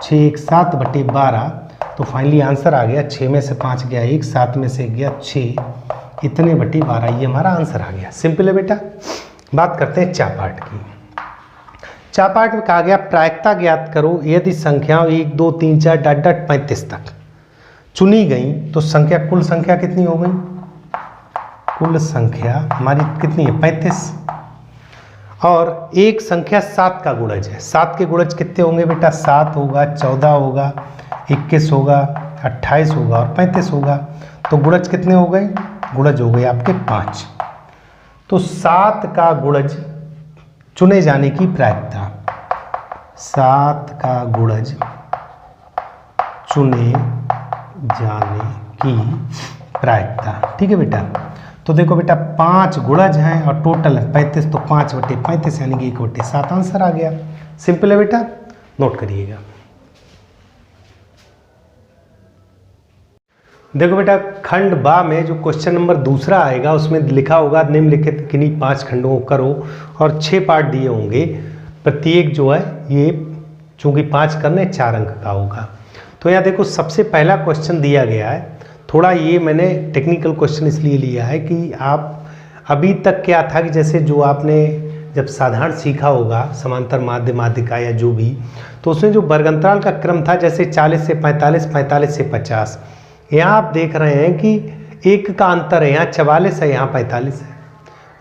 6 1 7/12 तो फाइनली आंसर आ गया 6 में से 5 गया 1 7 में से गया 6 इतने बटे 12 ये हमारा आंसर आ गया। सिंपल है बेटा। बात करते हैं चा पार्ट की। चा पार्ट में कहा गया प्रायिकता ज्ञात करो यदि संख्याओं 1 2 3 4 डॉट डॉट 35 तक चुनी गई तो संख्या कुल संख्या कितनी हो गई? कुल संख्या हमारी कितनी है 35 और एक संख्या 7 का गुणज है। 7 के गुणज कितने होंगे बेटा? 7 होगा 14 होगा 21 होगा 28 होगा और 35 होगा। तो गुणज कितने हो गए? गुणज हो गए आपके 5। तो 7 का गुणज चुने जाने की प्रायिकता 7 का गुणज चुने जाने की प्रायिकता। ठीक है बेटा। तो देखो बेटा 5 गुणज हैं और टोटल है 35 तो 5/35 यानी कि 1/7 आंसर आ गया। सिंपल है बेटा, नोट करिएगा। देखो बेटा खंड बा में जो क्वेश्चन नंबर दूसरा आएगा उसमें लिखा होगा निम्नलिखित किन्हीं 5 खंडों को करो और 6 पार्ट दिए होंगे। प्रत्येक जो है ये चूंकि 5 करने 4 अंक का होगा। तो यहाँ देखो सबसे पहला क्वेश्चन दिया गया है। थोड़ा ये मैंने टेक्निकल क्वेश्चन इसलिए लिया है कि आप अभी तक क्या था कि जैसे जो आपने जब साधारण सीखा होगा समांतर माध्य माध्यिका या जो भी, तो उसमें जो वर्गंतराल का क्रम था जैसे 40 से 45 45 से 50। यहाँ आप देख रहे हैं कि 1 का अंतर है, यहाँ 44 है यहाँ 45 है,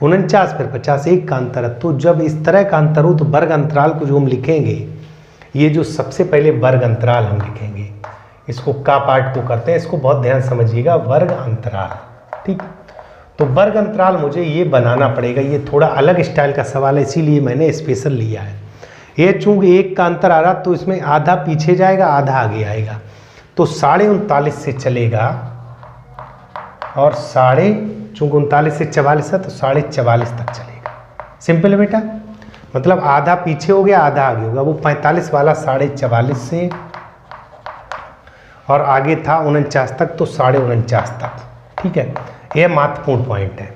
49 फिर 50 1 का अंतर है। तो जब इस तरह का अंतर हो तो वर्ग अंतराल को जो हम लिखेंगे ये जो सबसे पहले वर्ग अंतराल हम लिखेंगे, इसको का पार्ट को करते हैं, इसको बहुत ध्यान समझिएगा, वर्ग अंतराल। ठीक, तो वर्ग अंतराल मुझे ये बनाना पड़ेगा। ये थोड़ा अलग स्टाइल का सवाल है, इसीलिए मैंने स्पेशल लिया है। ये चूंकि 1 का अंतर आ रहा तो इसमें आधा पीछे जाएगा, आधा आगे आएगा, तो 39.5 से चलेगा और चूंकि 39 से 44 है तो 44.5 तक चलेगा। सिंपल है बेटा, मतलब आधा पीछे हो गया, आधा आगे होगा। वो 45 वाला 44.5 से और आगे था 49 तक, तो 49.5 तक। ठीक है, यह महत्वपूर्ण पॉइंट है।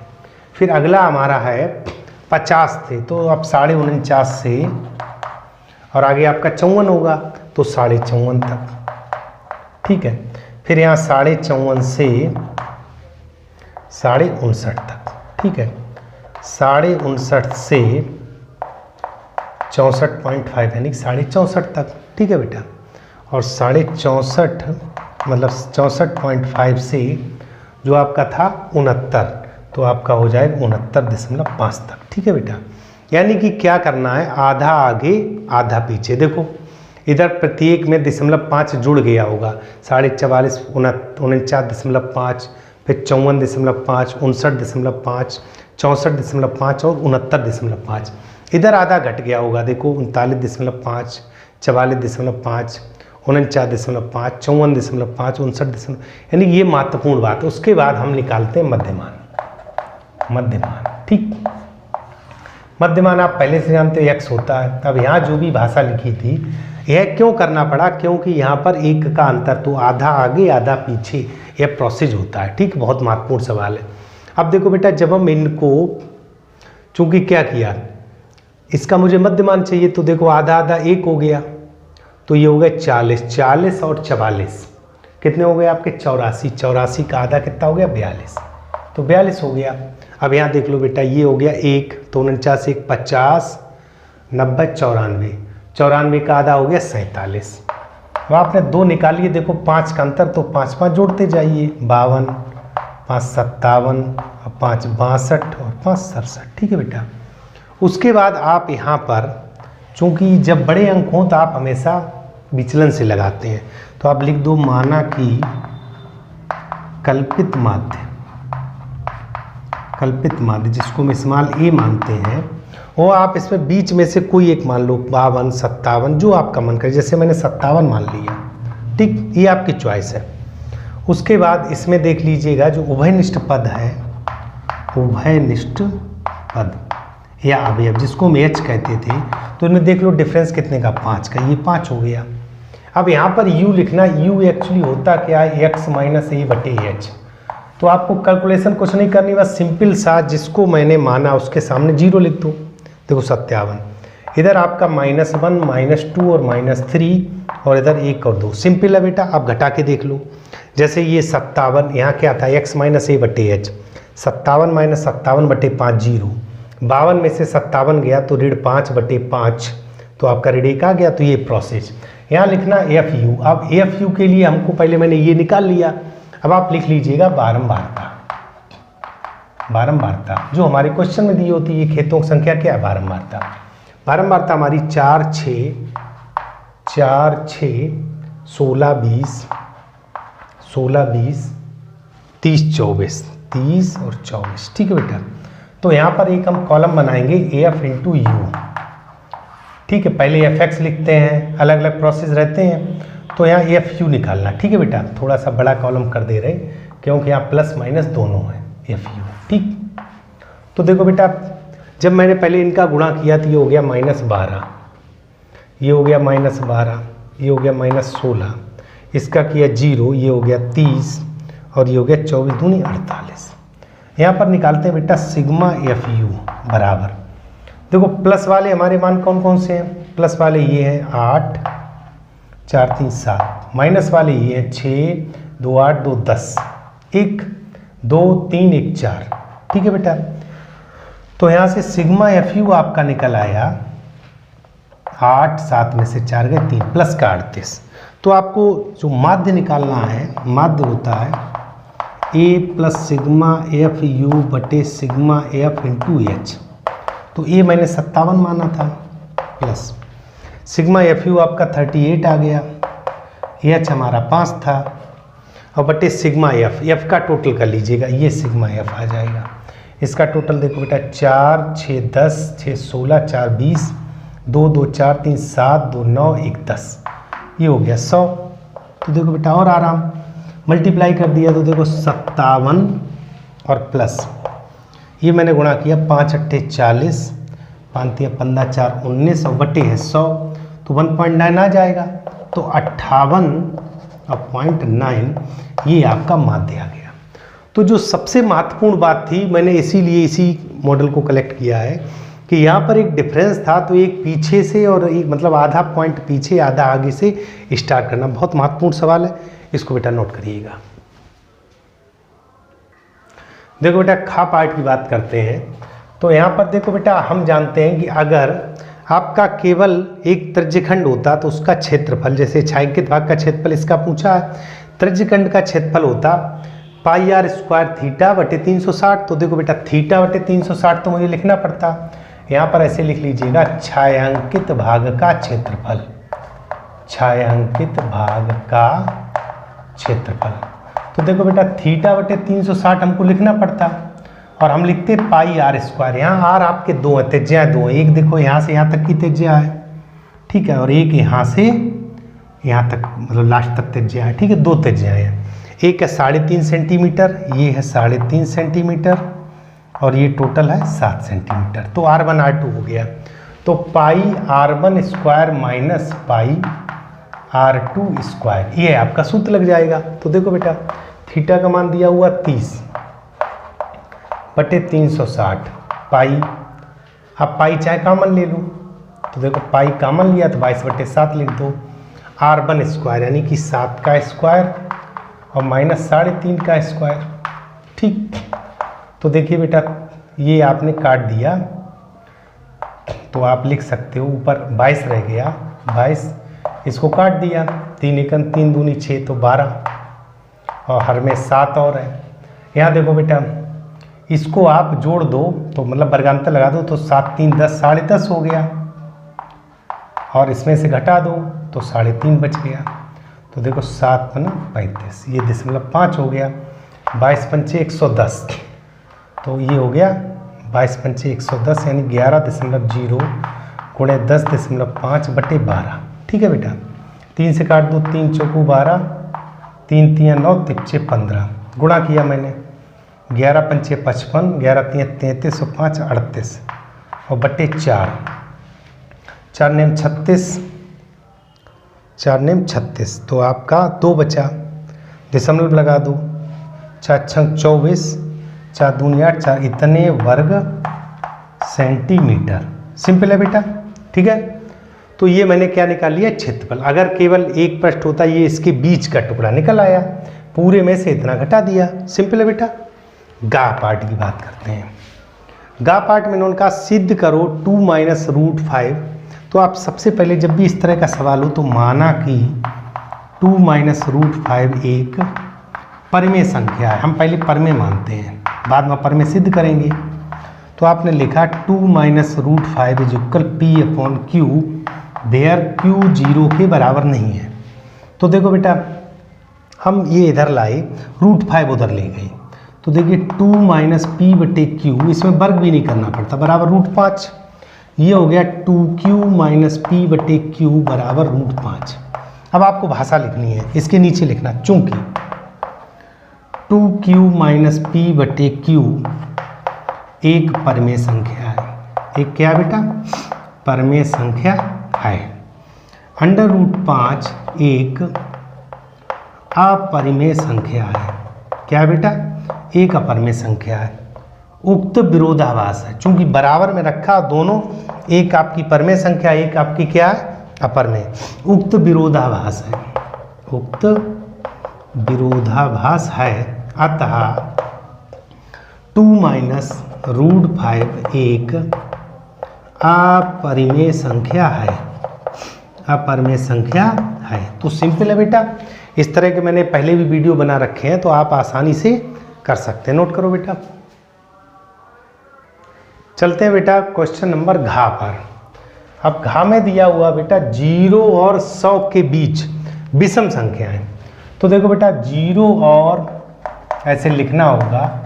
फिर अगला हमारा है 50 थे, तो अब 49.5 से और आगे आपका 54 होगा तो 54.5 तक। ठीक है, फिर यहाँ 54.5 से 59.5 तक। ठीक है, 59.5 से 64.5 यानी 64.5 तक। ठीक है बेटा, और 64.5 मतलब 64.5 से जो आपका था 69, तो आपका हो जाएगा 69.5 तक। ठीक है बेटा, यानी कि क्या करना है, आधा आगे आधा पीछे। देखो इधर प्रत्येक में 0.5 जुड़ गया होगा, 44.5, 49.5, फिर 54.5, 59.5, 64.5 और 69.5। इधर आधा घट गया होगा, देखो 39.5, 44.5, 49.5, 54.5, 59, यानी ये महत्वपूर्ण बात है। उसके बाद हम निकालते हैं मध्यमान। ठीक, मध्यमान आप पहले से जानते हो x होता है। अब यहाँ जो भी भाषा लिखी थी, यह क्यों करना पड़ा, क्योंकि यहाँ पर 1 का अंतर, तो आधा आगे आधा पीछे यह प्रोसेस होता है। ठीक, बहुत महत्वपूर्ण सवाल है। अब देखो बेटा, जब हम इनको चूंकि क्या किया, इसका मुझे मध्यमान चाहिए, तो देखो आधा आधा 1 हो गया, तो ये हो गया 40 और 44 कितने हो गए आपके 84 का आधा कितना हो गया 42, तो 42 हो गया। अब यहाँ देख लो बेटा, ये हो गया 1, तो 49 1 50, 90 94 का आधा हो गया 47। अब आपने 2 निकालिए, देखो 5 का अंतर, तो 5 5 जोड़ते जाइए, 52, 5 57 और 5 62 और 5 67। ठीक है बेटा, उसके बाद आप यहाँ पर चूँकि जब बड़े अंक हों तो आप हमेशा विचलन से लगाते हैं, तो आप लिख दो माना कि कल्पित माध्य जिसको हम इस्तेमाल ए मानते हैं, वो आप इसमें बीच में से कोई एक मान लो, 52 57 जो आपका मन करे, जैसे मैंने 57 मान लिया। ठीक, ये आपकी चॉइस है। उसके बाद इसमें देख लीजिएगा जो उभयनिष्ठ पद है, उभयनिष्ठ पद या अवयव जिसको हम एच कहते थे, तो इनमें देख लो डिफरेंस कितने का 5 का, ये 5 हो गया। अब यहाँ पर u लिखना, u एक्चुअली होता क्या है, x माइनस ए बटे एच। तो आपको कैलकुलेशन कुछ नहीं करनी, बस सिंपल सा जिसको मैंने माना उसके सामने 0 लिख दो। देखो 57, इधर आपका -1 -2 और -3 और इधर 1 और 2, सिंपल है बेटा। आप घटा के देख लो, जैसे ये 57 यहाँ क्या था x माइनस ए बटे एच, 57 माइनस 57 बटे 5 0, 52 में से 57 गया तो ऋण 5 बटे 5, तो आपका ऋण 1 आ गया। तो ये प्रोसेस यहाँ लिखना FU। अब FU के लिए हमको पहले मैंने ये निकाल लिया, अब आप लिख लीजिएगा बारंबारता जो हमारे क्वेश्चन में दी होती है। खेतों की संख्या क्या है, बारंबारता हमारी 4 6 16 20 30 24 30 और 24। ठीक है बेटा, तो यहाँ पर एक हम कॉलम बनाएंगे AF इंटू U। ठीक है, पहले FX लिखते हैं, अलग अलग प्रोसेस रहते हैं, तो यहाँ FU निकालना। ठीक है बेटा, थोड़ा सा बड़ा कॉलम कर दे रहे क्योंकि यहाँ प्लस माइनस दोनों है FU। ठीक, तो देखो बेटा, जब मैंने पहले इनका गुणा किया तो ये हो गया -12, ये हो गया -12, ये हो गया -16, इसका किया 0, ये हो गया 30 और ये हो गया 24 दूनी 48। यहाँ पर निकालते हैं बेटा सिग्मा FU बराबर, देखो प्लस वाले हमारे मान कौन कौन से हैं, प्लस वाले ये हैं 8 4 3 7, माइनस वाले ये हैं 6 2 8 2 10 1 2 3 1 4। ठीक है बेटा, तो यहाँ से सिग्मा FU आपका निकल आया 8, 7 में से 4 गए 3 प्लस का 38। तो आपको जो माध्य निकालना है, माध्य होता है A प्लस सिग्मा FU बटे सिग्मा F इंटू H। तो A मैंने 57 माना था, प्लस सिग्मा एफ यू आपका 38 आ गया, एच हमारा 5 था, और बटे सिग्मा एफ का टोटल कर लीजिएगा, ये सिग्मा एफ आ जाएगा। इसका टोटल देखो बेटा 4 6 10 6 16 4 20 2 2 4 3 7 2 9 1 10, ये हो गया 100। तो देखो बेटा और आराम, मल्टीप्लाई कर दिया तो देखो 57 और प्लस ये मैंने गुणा किया 5 अट्ठे 40, 5 15 4 19 और बटे है 100, तो 1.9 आ जाएगा। तो 58.9 ये आपका माध्य आ गया। तो जो सबसे महत्वपूर्ण बात थी, मैंने इसीलिए इसी मॉडल को कलेक्ट किया है कि यहाँ पर एक डिफरेंस था, तो एक पीछे से और एक मतलब आधा पॉइंट पीछे आधा आगे से स्टार्ट करना बहुत महत्वपूर्ण सवाल है, इसको बेटा नोट करिएगा। देखो बेटा खा पार्ट की बात करते हैं, तो यहाँ पर देखो बेटा हम जानते हैं कि अगर आपका केवल एक त्रिज्यखंड होता तो उसका क्षेत्रफल, जैसे छायांकित भाग का क्षेत्रफल इसका पूछा है, त्रिज्यखंड का क्षेत्रफल होता पाई आर स्क्वायर थीटा बटे 360। तो देखो बेटा थीटा बटे 360 तो मुझे लिखना पड़ता, यहाँ पर ऐसे लिख लीजिएगा छायांकित भाग का क्षेत्रफल, छायांकित भाग का क्षेत्रफल। तो देखो बेटा थीटा बटे 360 हमको लिखना पड़ता, और हम लिखते पाई आर स्क्वायर। यहाँ आर आपके दो हैं, त्रिज्याएं दो हैं, एक देखो यहाँ से यहाँ तक की त्रिज्या है, ठीक है, और एक यहाँ से यहाँ तक मतलब लास्ट तक त्रिज्या है, ठीक है, दो त्रिज्याएं हैं, एक है 3.5 सेंटीमीटर, ये है 3.5 सेंटीमीटर, और ये टोटल है 7 सेंटीमीटर। तो R1 R2 हो गया, तो पाई R1 square minus pi R2 square, ये आपका सूत्र लग जाएगा। तो देखो बेटा थीटा का मान दिया हुआ 30 बटे 360 पाई, अब पाई चाहे कॉमन ले लूँ, तो देखो पाई कॉमन लिया तो 22 बटे 7 लिख दो, R1 स्क्वायर यानी कि 7 का स्क्वायर और माइनस 3.5 का स्क्वायर, ठीक। तो देखिए बेटा ये आपने काट दिया, तो आप लिख सकते हो ऊपर 22 रह गया, 22 इसको काट दिया, 3 एकम 3 दूनी 6 तो 12, और हर में 7 और है। यहाँ देखो बेटा इसको आप जोड़ दो तो मतलब वर्गांतर लगा दो तो 7 3 10 10.5 हो गया, और इसमें से घटा दो तो 3.5 बच गया। तो देखो 7 × 35, ये 0.5 हो गया, 22 पंचे 110, तो ये हो गया 22 पंचे 110 यानी 11.0 गुणे 10.5 बटे 12, ठीक है बेटा। 3 से काट दो, 3 चौको 12, 3 3 9 तिप्चे 15, गुणा किया मैंने 11 पंचे 55, 11 3 33 और 5 38 और बटे 4, 4 नेम 36, 4 नेम 36, तो आपका 2 बचा, दशमलव लगा दो, 4 6 24, 4 दूनी 8, 4 इतने वर्ग सेंटीमीटर। सिंपल है बेटा, ठीक है। तो ये मैंने क्या निकाल लिया, क्षेत्रफल। अगर केवल एक पृष्ठ होता ये इसके बीच का टुकड़ा निकल आया, पूरे में से इतना घटा दिया, सिंपल है बेटा। गा पार्ट की बात करते हैं। गा पार्ट में इन्होंने कहा सिद्ध करो 2 - √5। तो आप सबसे पहले जब भी इस तरह का सवाल हो तो माना कि 2 - √5 एक परमेय संख्या है, हम पहले परमेय मानते हैं, बाद में परमेय सिद्ध करेंगे। तो आपने लिखा 2 - √5 = P/Q, वेयर Q 0 के बराबर नहीं है। तो देखो बेटा हम ये इधर लाए, √5 उधर ले गए, तो देखिए 2 - P/Q, इसमें वर्ग भी नहीं करना पड़ता, बराबर √5। ये हो गया 2Q - P/Q बराबर √5। अब आपको भाषा लिखनी है, इसके नीचे लिखना, चूंकि 2Q - P/Q एक परमेय संख्या है। एक क्या बेटा, परमेय संख्या है। √5 एक अपरिमेय संख्या है। क्या बेटा, एक अपरिमेय संख्या है। उक्त विरोधाभास है, चूंकि बराबर में रखा दोनों, एक आपकी परमेय संख्या, एक आपकी क्या है, अपरमेय। उक्त विरोधाभास है, उक्त विरोधाभास है, अतः 2 - √5 एक अपरिमेय संख्या है, अपरिमेय संख्या है। तो सिंपल है बेटा, इस तरह के मैंने पहले भी वीडियो बना रखे हैं, तो आप आसानी से कर सकते हैं। नोट करो बेटा। चलते हैं बेटा क्वेश्चन नंबर घ पर। अब घा में दिया हुआ बेटा 0 और 100 के बीच विषम संख्याएं, तो देखो बेटा 0 और ऐसे लिखना होगा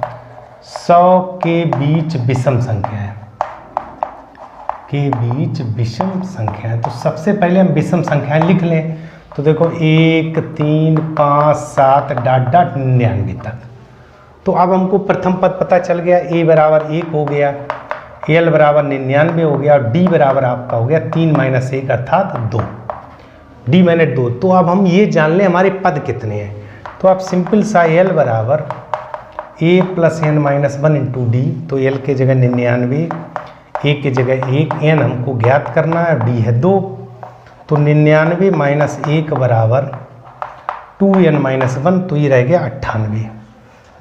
100 के बीच विषम संख्याएं, के बीच विषम संख्याएं। तो सबसे पहले हम विषम संख्याएं लिख लें। तो देखो 1, 3, 5, 7 डॉट डॉट 99 तक। तो अब हमको प्रथम पद पता चल गया, a बराबर 1 हो गया, l बराबर 99 हो गया और d बराबर आपका हो गया 3 - 1 अर्थात 2, d - 2। तो अब हम ये जान लें हमारे पद कितने हैं। तो आप सिंपल सा l बराबर a + n - 1 इंटू डी, तो l के जगह 99, a के जगह 1, n हमको ज्ञात करना है, d है 2, तो 99 - 1 बराबर 2n - 1, तो ये रह गया 98।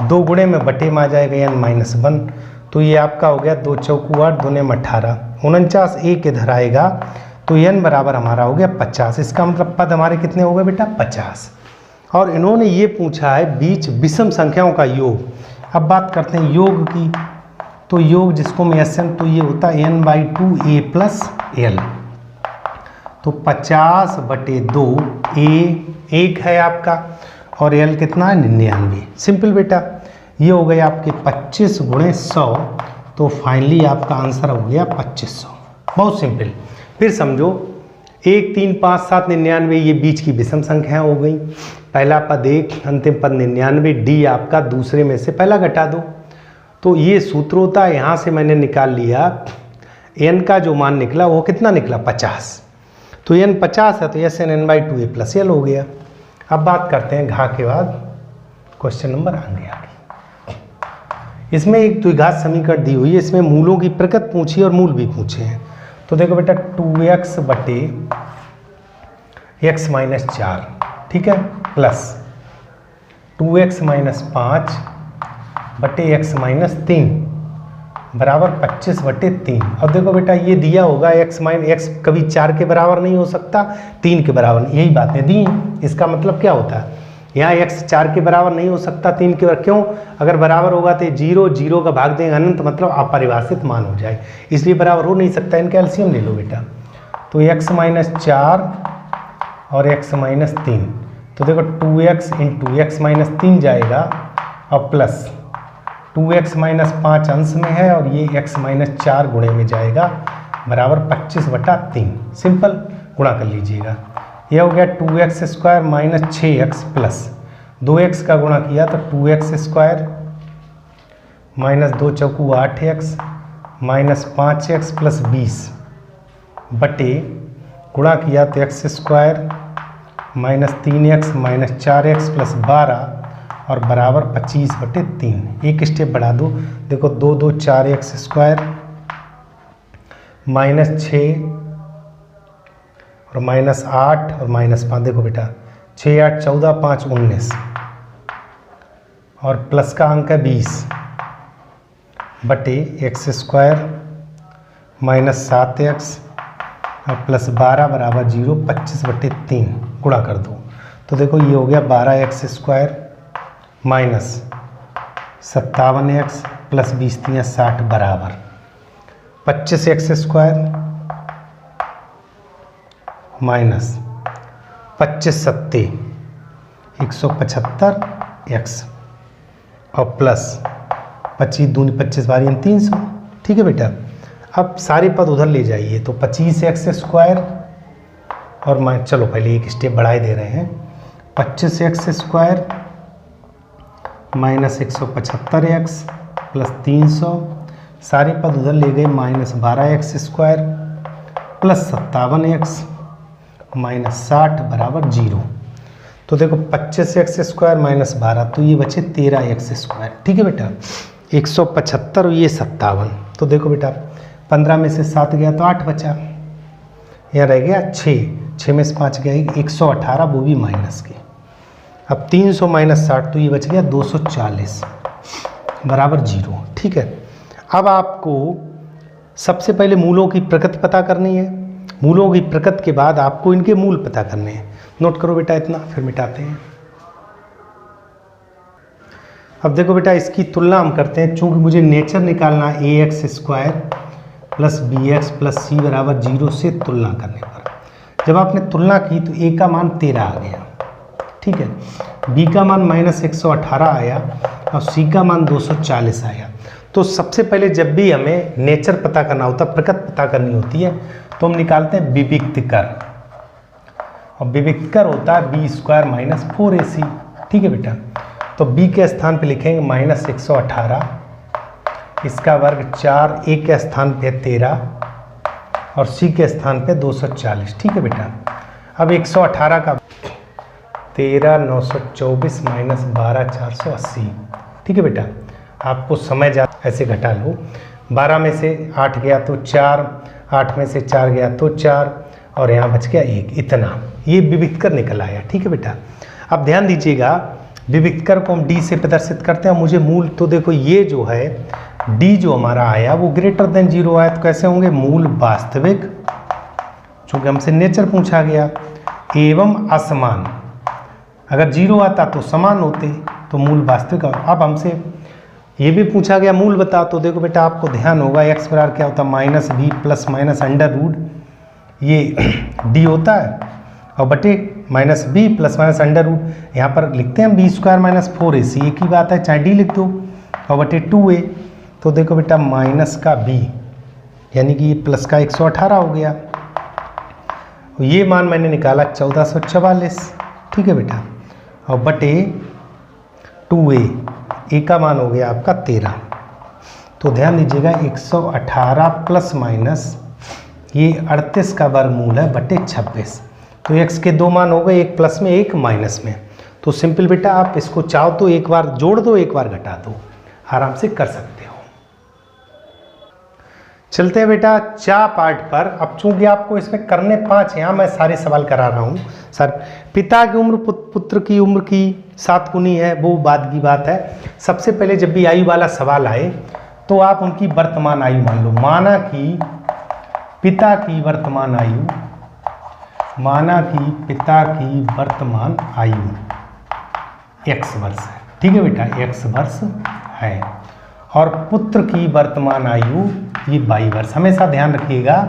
2 गुणे में बटे में आ जाएगा n - 1, तो ये आपका हो गया 2 चौकू 8, 2 में 18, 49 एक इधर आएगा, तो n बराबर हमारा हो गया 50। इसका मतलब पद हमारे कितने हो गए बेटा 50। और इन्होंने ये पूछा है बीच विषम संख्याओं का योग। अब बात करते हैं योग की। तो योग जिसको मैं SN, तो ये होता है n/2 a + l। तो 50/2 a 1 है आपका और l कितना है 99। सिंपल बेटा, ये हो गए आपके 25 × 100, तो फाइनली आपका आंसर हो गया 2500। बहुत सिंपल। फिर समझो 1, 3, 5, 7, 99 ये बीच की विषम संख्याएं हो गई। पहला पद 1, अंतिम पद 99, डी आपका दूसरे में से पहला घटा दो। तो ये सूत्र होता है, यहाँ से मैंने निकाल लिया n का जो मान निकला वो कितना निकला 50। तो n 50 है तो SN n/2 a + l हो गया। अब बात करते हैं घा के बाद क्वेश्चन नंबर आगे। इसमें एक द्विघात समीकरण दी हुई है, इसमें मूलों की प्रकृति पूछी और मूल भी पूछे हैं। तो देखो बेटा 2x बटे x - 4, ठीक है, प्लस 2x - 5 बटे x - 3 बराबर 25/3। अब देखो बेटा ये दिया होगा x कभी 4 के बराबर नहीं हो सकता, 3 के बराबर, यही बातें दी। इसका मतलब क्या होता है, यहाँ x 4 के बराबर नहीं हो सकता, 3 के बराबर। क्यों? अगर बराबर होगा तो 0 0 का भाग देंगे अनंत, मतलब अपरिभाषित मान हो जाए, इसलिए बराबर हो नहीं सकता। इनका एलसीएम ले लो बेटा। तो x - 4 और x - 3, तो देखो 2x × x - 3 जाएगा और प्लस 2x - 5 अंश में है और ये x - 4 गुणे में जाएगा बराबर 25/3। सिंपल गुणा कर लीजिएगा। यह हो गया 2x² - 6x प्लस 2x का गुणा किया तो 2x² - 2 चौकू 8x - 5x + 20 बटे गुणा किया तो x² - 3x - 4x + 12 और बराबर 25/3। एक स्टेप बढ़ा दो, देखो 2 2 4x² -6 और -8 और -5, देखो बेटा 6 8 14 5 19 और प्लस का अंक है 20 बटे x² -7x और प्लस 12 बराबर 0, 25/3 गुणा कर दो। तो देखो ये हो गया 12x² -57x + 20 × 60 बराबर 25x² -25 7 175x और प्लस 25 दूनी 25 बारी 300। ठीक है बेटा, अब सारे पद उधर ले जाइए तो 25x² और मैं चलो पहले एक स्टेप बढ़ाए दे रहे हैं, 25x² -175x + 300, सारे पद उधर ले गए, -12x² + 57x -60 बराबर 0। तो देखो 25x² -12, तो ये बचे 13x²। ठीक है बेटा, 175 और ये 57। तो देखो बेटा 15 में से 7 गया तो 8 बचा, यहाँ रह गया 6 में से 5 गया 118, वो भी माइनस के। अब 300 - 60, तो ये बच गया 240 बराबर 0। ठीक है, अब आपको सबसे पहले मूलों की प्रकृति पता करनी है। मूलों की प्रकृति के बाद आपको इनके मूल पता करने हैं। नोट करो बेटा इतना, फिर मिटाते हैं। अब देखो बेटा इसकी तुलना हम करते हैं, चूंकि मुझे नेचर निकालना है ax² plus b x plus c बराबर 0 से तुलना करने पर जब आपने तुलना की तो ए का मान 13 आ गया, ठीक है, बी का मान -118 आया और सी का मान 240 आया। तो सबसे पहले जब भी हमें नेचर पता करना होता है, प्रकृति पता करनी होती है, तो हम निकालते हैं विविक्तकर, और विविक्तकर होता है b² - 4ac, ठीक है बेटा। तो b के स्थान पे लिखेंगे -118, इसका वर्ग 4, a के स्थान पे 13 और c के स्थान पे 240, ठीक है बेटा। अब 118 का 13,924 - 12,480, ठीक है बेटा। आपको समय जा ऐसे घटा लो, 12 में से 8 गया तो 4, 8 में से 4 गया तो 4 और यहाँ बच गया 1, इतना, ये विविक्तकर निकल आया, ठीक है बेटा। अब ध्यान दीजिएगा, विविक्तकर को हम d से प्रदर्शित करते हैं, मुझे मूल, तो देखो ये जो है d जो हमारा आया वो >0 आया, तो कैसे होंगे, मूल वास्तविक, चूँकि हमसे नेचर पूछा गया, एवं असमान, अगर 0 आता तो समान होते, तो मूल वास्तविक। अब हमसे ये भी पूछा गया मूल बता, तो देखो बेटा आपको ध्यान होगा x बराबर क्या होता है, -b + √, ये d होता है और बटे -b + √, यहाँ पर लिखते हैं b² - 4ac, एक ही बात है, चाहे d लिख दो, और बटे 2a, तो देखो बेटा माइनस का b यानी कि ये प्लस का 118 हो गया, ये मान मैंने निकाला 1444, ठीक है बेटा, और बटे 2a, ए का मान हो गया आपका 13। तो ध्यान दीजिएगा 118 प्लस माइनस ये 38 का वर्गमूल है बटे 26, तो x के दो मान हो गए, एक प्लस में एक माइनस में। तो सिंपल बेटा आप इसको चाहो तो एक बार जोड़ दो, एक बार घटा दो, आराम से कर सकते हो। चलते हैं बेटा चा पार्ट पर। अब चूंकि आपको इसमें करने 5 यहाँ मैं सारे सवाल करा रहा हूँ सर। पिता की उम्र पुत्र की उम्र की 7 गुनी है, वो बाद की बात है। सबसे पहले जब भी आयु वाला सवाल आए तो आप उनकी वर्तमान आयु मान लो। माना कि पिता की वर्तमान आयु, माना कि पिता की वर्तमान आयु x वर्ष है, ठीक है बेटा, x वर्ष है, और पुत्र की वर्तमान आयु ये 22 वर्ष। हमेशा ध्यान रखिएगा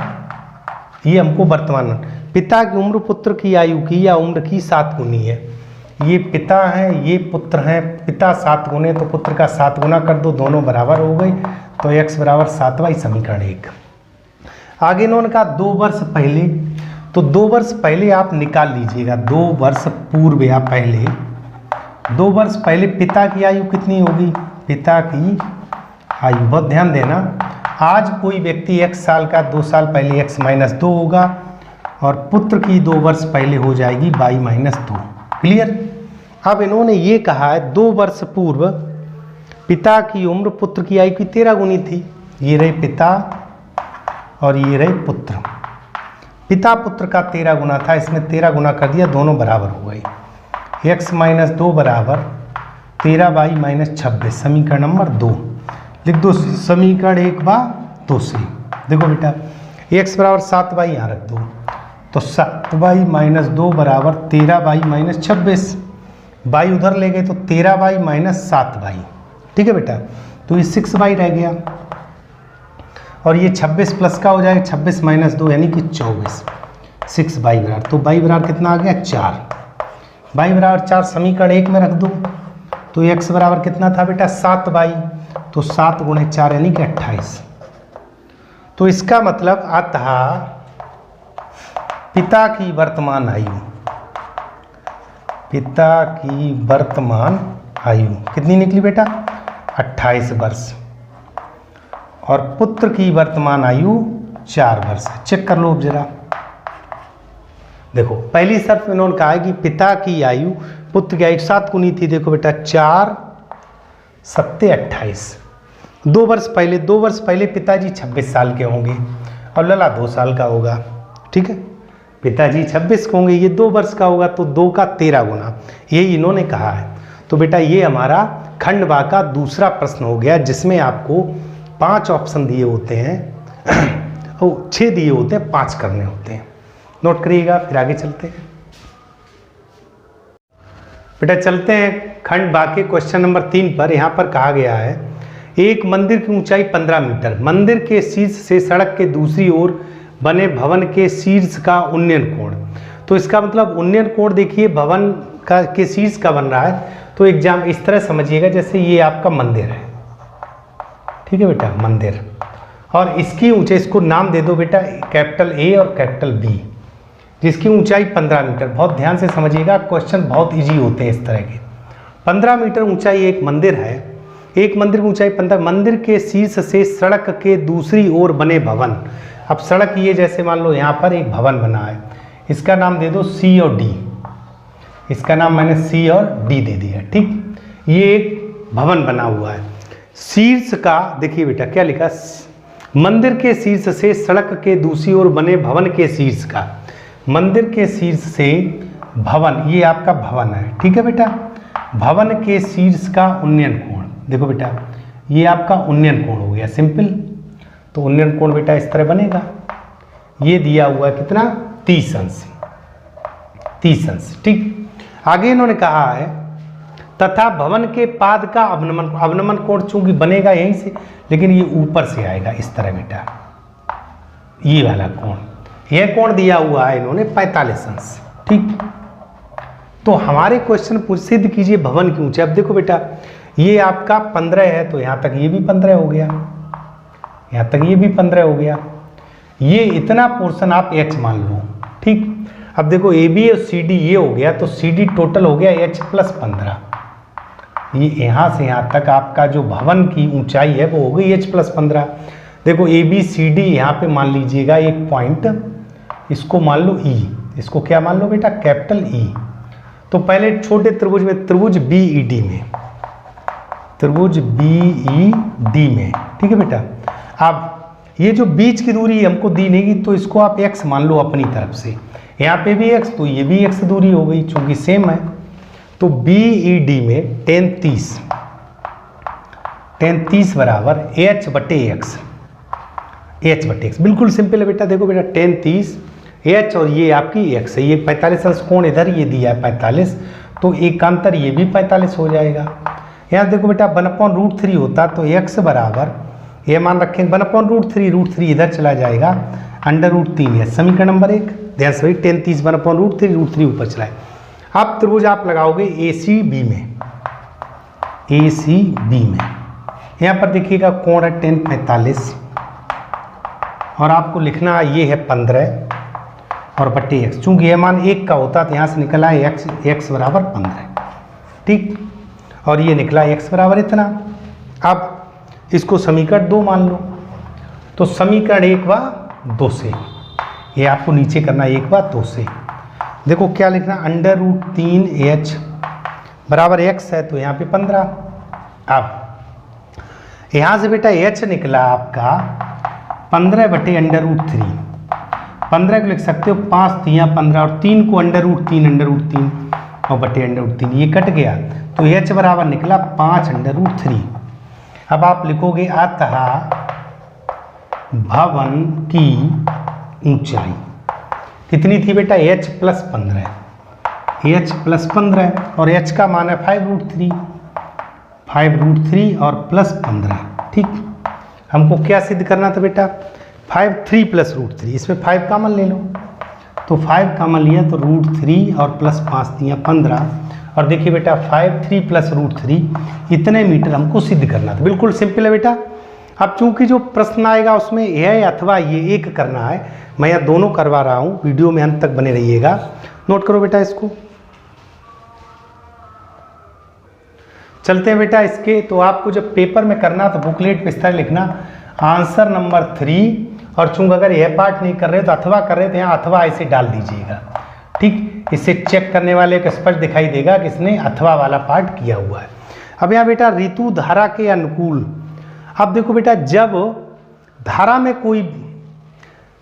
ये हमको वर्तमान, पिता की उम्र पुत्र की आयु की या उम्र की 7 गुनी है। ये पिता है, ये पुत्र है, पिता 7 गुने तो पुत्र का 7 गुना कर दो, दोनों बराबर हो गई, तो x बराबर 7 समीकरण 1। आगे इन्होंने कहा 2 वर्ष पहले, तो 2 वर्ष पहले आप निकाल लीजिएगा, 2 वर्ष पूर्व या पहले, 2 वर्ष पहले पिता की आयु कितनी होगी, पिता की आयु, बहुत ध्यान देना, आज कोई व्यक्ति x साल का 2 साल पहले x - 2 होगा और पुत्र की 2 वर्ष पहले हो जाएगी y - 2। क्लियर। अब इन्होंने ये कहा है 2 वर्ष पूर्व पिता की उम्र पुत्र की आयु की 13 गुनी थी। ये रहे पिता और ये रहे पुत्र। पिता पुत्र का 13 गुना था, इसमें 13 गुना कर दिया, दोनों बराबर हो गई। x - 2 बराबर 13y - 26, समीकरण नंबर 2 लिख दो। समीकरण 1 बा 2 से देखो बेटा x बराबर 7y यहाँ रख दो, तो 7y - 2 बराबर 13y - 26, y उधर ले गए तो 13y - 7y, ठीक है बेटा, तो ये 6y रह गया और ये 26 प्लस का हो जाएगा 26 - 2 यानी कि 24, 6y बराबर, तो y बराबर कितना आ गया 4, y बराबर 4 समीकरण 1 में रख दो, तो x बराबर कितना था बेटा 7y, तो 7 गुणे 4 यानी कि 28। तो इसका मतलब अतः पिता की वर्तमान आयु, पिता की वर्तमान आयु कितनी निकली बेटा 28 वर्ष, और पुत्र की वर्तमान आयु 4 वर्ष है। चेक कर लो अब जरा, देखो पहली शर्त में इन्होंने कहा है कि पिता की आयु पुत्र की आयु 7 गुनी थी। देखो बेटा 4 7 28, 2 वर्ष पहले पिताजी 26 साल के होंगे और लला 2 साल का होगा, ठीक है, पिताजी 26 के होंगे, ये 2 वर्ष का होगा, तो 2 का 13 गुना, यही इन्होंने कहा है। तो बेटा ये हमारा खंड बा का दूसरा प्रश्न हो गया, जिसमें आपको 5 ऑप्शन दिए होते हैं, 6 दिए होते हैं, 5 करने होते हैं, नोट करिएगा। फिर आगे चलते हैं बेटा, चलते हैं खंड बा के क्वेश्चन नंबर 3 पर। यहाँ पर कहा गया है एक मंदिर की ऊंचाई 15 मीटर, मंदिर के शीर्ष से सड़क के दूसरी ओर बने भवन के शीर्ष का उन्नयन कोण। तो इसका मतलब उन्नयन कोण देखिए भवन का के शीर्ष का बन रहा है, तो एग्जाम इस तरह समझिएगा जैसे ये आपका मंदिर है, ठीक है बेटा, मंदिर, और इसकी ऊंचाई, इसको नाम दे दो बेटा कैपिटल ए और कैपिटल बी, जिसकी ऊंचाई 15 मीटर। बहुत ध्यान से समझिएगा, क्वेश्चन बहुत इजी होते हैं इस तरह के। 15 मीटर ऊंचाई एक मंदिर है, एक मंदिर की ऊंचाई 15, मंदिर के शीर्ष से सड़क के दूसरी ओर बने भवन। अब सड़क ये जैसे मान लो यहाँ पर एक भवन बना है, इसका नाम दे दो सी और डी, इसका नाम मैंने सी और डी दे दिया, ठीक। ये एक भवन बना हुआ है, शीर्ष का देखिए बेटा क्या लिखा, मंदिर के शीर्ष से सड़क के दूसरी ओर बने भवन के शीर्ष का, मंदिर के शीर्ष से भवन, ये आपका भवन है, ठीक है बेटा, भवन के शीर्ष का उन्नयन कोण। देखो बेटा ये आपका उन्नयन कोण हो गया सिंपल, तो उन्नयन कोण बेटा इस तरह बनेगा, ये दिया हुआ है कितना 30 अंश, 30 अंश, ठीक। आगे इन्होंने कहा है तथा भवन के पाद का अवनमन, अवनमन कोण चूंकि बनेगा यहीं से, लेकिन ये ऊपर से आएगा इस तरह बेटा, ये वाला कोण, यह कोण दिया हुआ है इन्होंने 45 अंश, ठीक। तो हमारे क्वेश्चन सिद्ध कीजिए भवन की ऊंचाई। अब देखो बेटा ये आपका 15 है, तो यहाँ तक ये भी 15 हो गया, यहाँ तक ये भी 15 हो गया, ये इतना पोर्शन आप h मान लो, ठीक। अब देखो ए बी और सी डी ये हो गया, तो सी डी टोटल हो गया h + 15, ये यहाँ से यहाँ तक आपका जो भवन की ऊंचाई है वो हो गई h + 15। देखो ए बी सी डी यहाँ पे मान लीजिएगा एक पॉइंट, इसको मान लो ई, इसको क्या मान लो बेटा कैपिटल ई। तो पहले छोटे त्रिभुज में, त्रिभुज बी ई डी में, त्रिभुज बी ई डी में, ठीक है बेटा। अब ये जो बीच की दूरी हमको दी नहीं, तो इसको आप x मान लो अपनी तरफ से, यहाँ पे भी x, तो ये भी x दूरी हो गई चूंकि सेम है। तो बी ई डी में tan 30 बराबर h बटे x, h बटे x, बिल्कुल सिंपल है बेटा। देखो बेटा tan 30 h और ये आपकी x है, ये 45 अंश कोण इधर ये दिया है 45, तो एकांतर ये भी 45 हो जाएगा। यहाँ देखो बेटा 1/√3 होता, तो x बराबर ये मान रखेंगे 1/√3, √3 इधर चला जाएगा, √3 है समीकरण नंबर 1। ध्यान से भाई tan 30 1/√3, √3 ऊपर चलाए। अब त्रिभुज आप लगाओगे ए सी बी में, ए सी बी में, यहाँ पर देखिएगा कोण है tan 45, और आपको लिखना ये है 15 और बटे x, चूंकि यह मान 1 का होता तो यहाँ से निकला है x बराबर 15, ठीक, और ये निकला x बराबर इतना। अब इसको समीकरण 2 मान लो, तो समीकरण 1 व 2 से, ये आपको नीचे करना 1 व 2 से। देखो क्या लिखना, √3h बराबर x है, तो यहाँ पे 15। अब यहाँ से बेटा h निकला आपका 15 बटे √3, 15 को लिख सकते हो 5 3 15, और 3 को √3 और बटे √3, ये कट गया, तो h बराबर निकला 5√3। अब आप लिखोगे अतः भवन की ऊंचाई कितनी थी बेटा, h + 15, h + 15, और h का मान है 5√3, 5√3 और प्लस 15, ठीक। हमको क्या सिद्ध करना था बेटा, 3 + √3, इसमें 5 कॉमन ले लो, तो 5 कॉमन लिया तो √3 और प्लस 5 दिया 15, और देखिए बेटा 3 + √3 इतने मीटर हमको सिद्ध करना था। बिल्कुल सिंपल है बेटा। अब चूंकि जो प्रश्न आएगा उसमें यह अथवा ये एक करना है, मैं यह दोनों करवा रहा हूँ, वीडियो में अंत तक बने रहिएगा। नोट करो बेटा इसको। चलते हैं बेटा इसके, तो आपको जब पेपर में करना तो बुकलेट पे इस तरह लिखना आंसर नंबर 3, और चूंकि अगर यह पार्ट नहीं कर रहे तो अथवा कर रहे तो यहाँ अथवा ऐसे डाल दीजिएगा, ठीक। इससे चेक करने वाले को स्पष्ट दिखाई देगा कि इसने अथवा वाला पार्ट किया हुआ है। अब यहाँ बेटा ऋतु धारा के अनुकूल, अब देखो बेटा जब धारा में कोई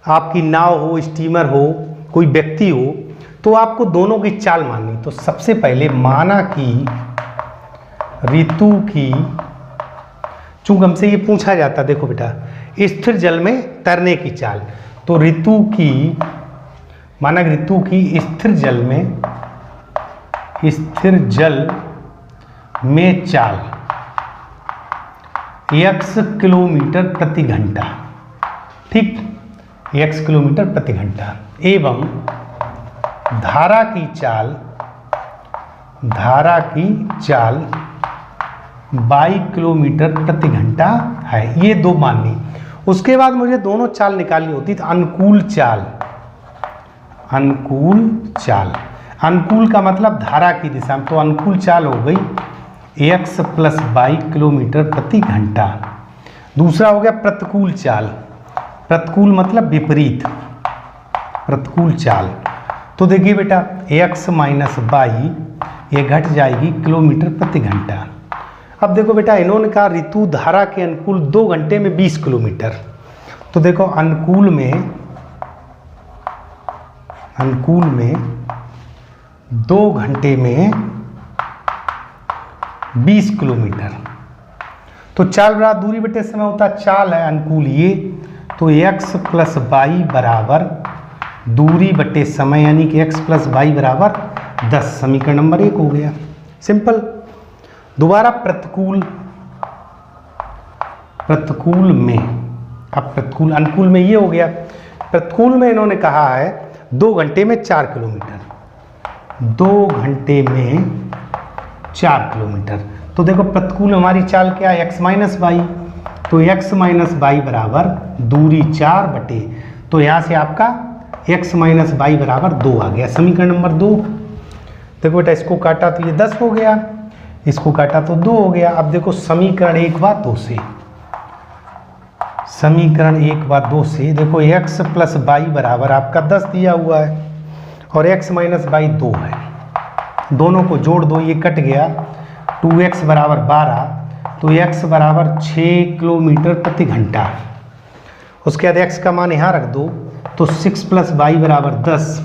आपकी नाव हो, स्टीमर हो, कोई व्यक्ति हो, तो आपको दोनों की चाल माननी। तो सबसे पहले माना कि ऋतु की, चूंकि हमसे ये पूछा जाता, देखो बेटा स्थिर जल में तैरने की चाल, तो ऋतु की, माना ऋतु की स्थिर जल में, स्थिर जल में चाल, x किलोमीटर प्रति घंटा, ठीक, x किलोमीटर प्रति घंटा, एवं धारा की चाल 22 किलोमीटर प्रति घंटा है। ये दो माननी। उसके बाद मुझे दोनों चाल निकालनी होती, तो अनुकूल चाल, अनुकूल का मतलब धारा की दिशा में, तो अनुकूल चाल हो गई x + 22 किलोमीटर प्रति घंटा। दूसरा हो गया प्रतिकूल चाल, प्रतिकूल मतलब विपरीत, प्रतिकूल चाल। तो देखिए बेटा x - 22 ये घट जाएगी किलोमीटर प्रति घंटा। अब देखो बेटा इन्होंने कहा ऋतु धारा के अनुकूल 2 घंटे में 20 किलोमीटर। तो देखो अनुकूल में 2 घंटे में 20 किलोमीटर। तो चाल बराबर दूरी बटे समय होता है, चाल है अनुकूल ये, तो x + y बराबर दूरी बटे समय, यानी कि x + y बराबर 10। समीकरण नंबर 1 हो गया, सिंपल। दोबारा प्रतिकूल में, अब प्रतिकूल अनुकूल में ये हो गया, प्रतिकूल में इन्होंने कहा है 2 घंटे में 4 किलोमीटर, 2 घंटे में 4 किलोमीटर। तो देखो प्रतिकूल हमारी चाल क्या है, x - y, तो x - y बराबर दूरी 4 बटे, तो यहाँ से आपका x - y बराबर 2 आ गया, समीकरण नंबर 2। देखो बेटा इसको काटा तो ये 10 हो गया, इसको काटा तो 2 हो गया। अब देखो समीकरण 1 व 2 से, समीकरण 1 व 2 से देखो x + y बराबर आपका 10 दिया हुआ है और x - y 2 है, दोनों को जोड़ दो, ये कट गया, 2x बराबर 12, तो x बराबर 6 किलोमीटर प्रति घंटा। उसके बाद x का मान यहाँ रख दो, तो 6 + y बराबर 10,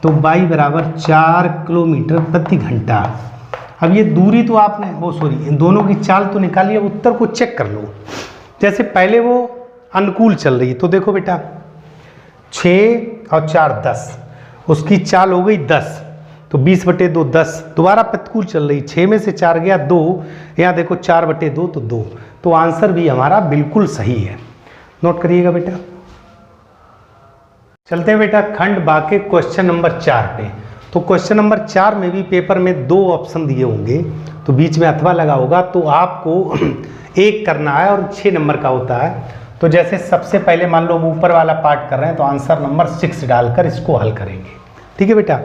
तो y बराबर 4 किलोमीटर प्रति घंटा। अब ये दूरी तो आपने इन दोनों की चाल तो निकाली है, उत्तर को चेक कर लो। जैसे पहले वो अनुकूल चल रही, तो देखो बेटा 6 और 4 10, उसकी चाल हो गई 10, तो 20 बटे 2 10। दोबारा प्रतिकूल चल रही, 6 में से 4 गया 2, यहाँ देखो 4 बटे 2 तो 2, तो आंसर भी हमारा बिल्कुल सही है। नोट करिएगा बेटा। चलते हैं बेटा खंड बा के क्वेश्चन नंबर 4 पे। तो क्वेश्चन नंबर 4 में भी पेपर में 2 ऑप्शन दिए होंगे, तो बीच में अथवा लगा होगा, तो आपको एक करना है और 6 नंबर का होता है। तो जैसे सबसे पहले मान लो हम ऊपर वाला पार्ट कर रहे हैं, तो आंसर नंबर 6 डालकर इसको हल करेंगे, ठीक है बेटा।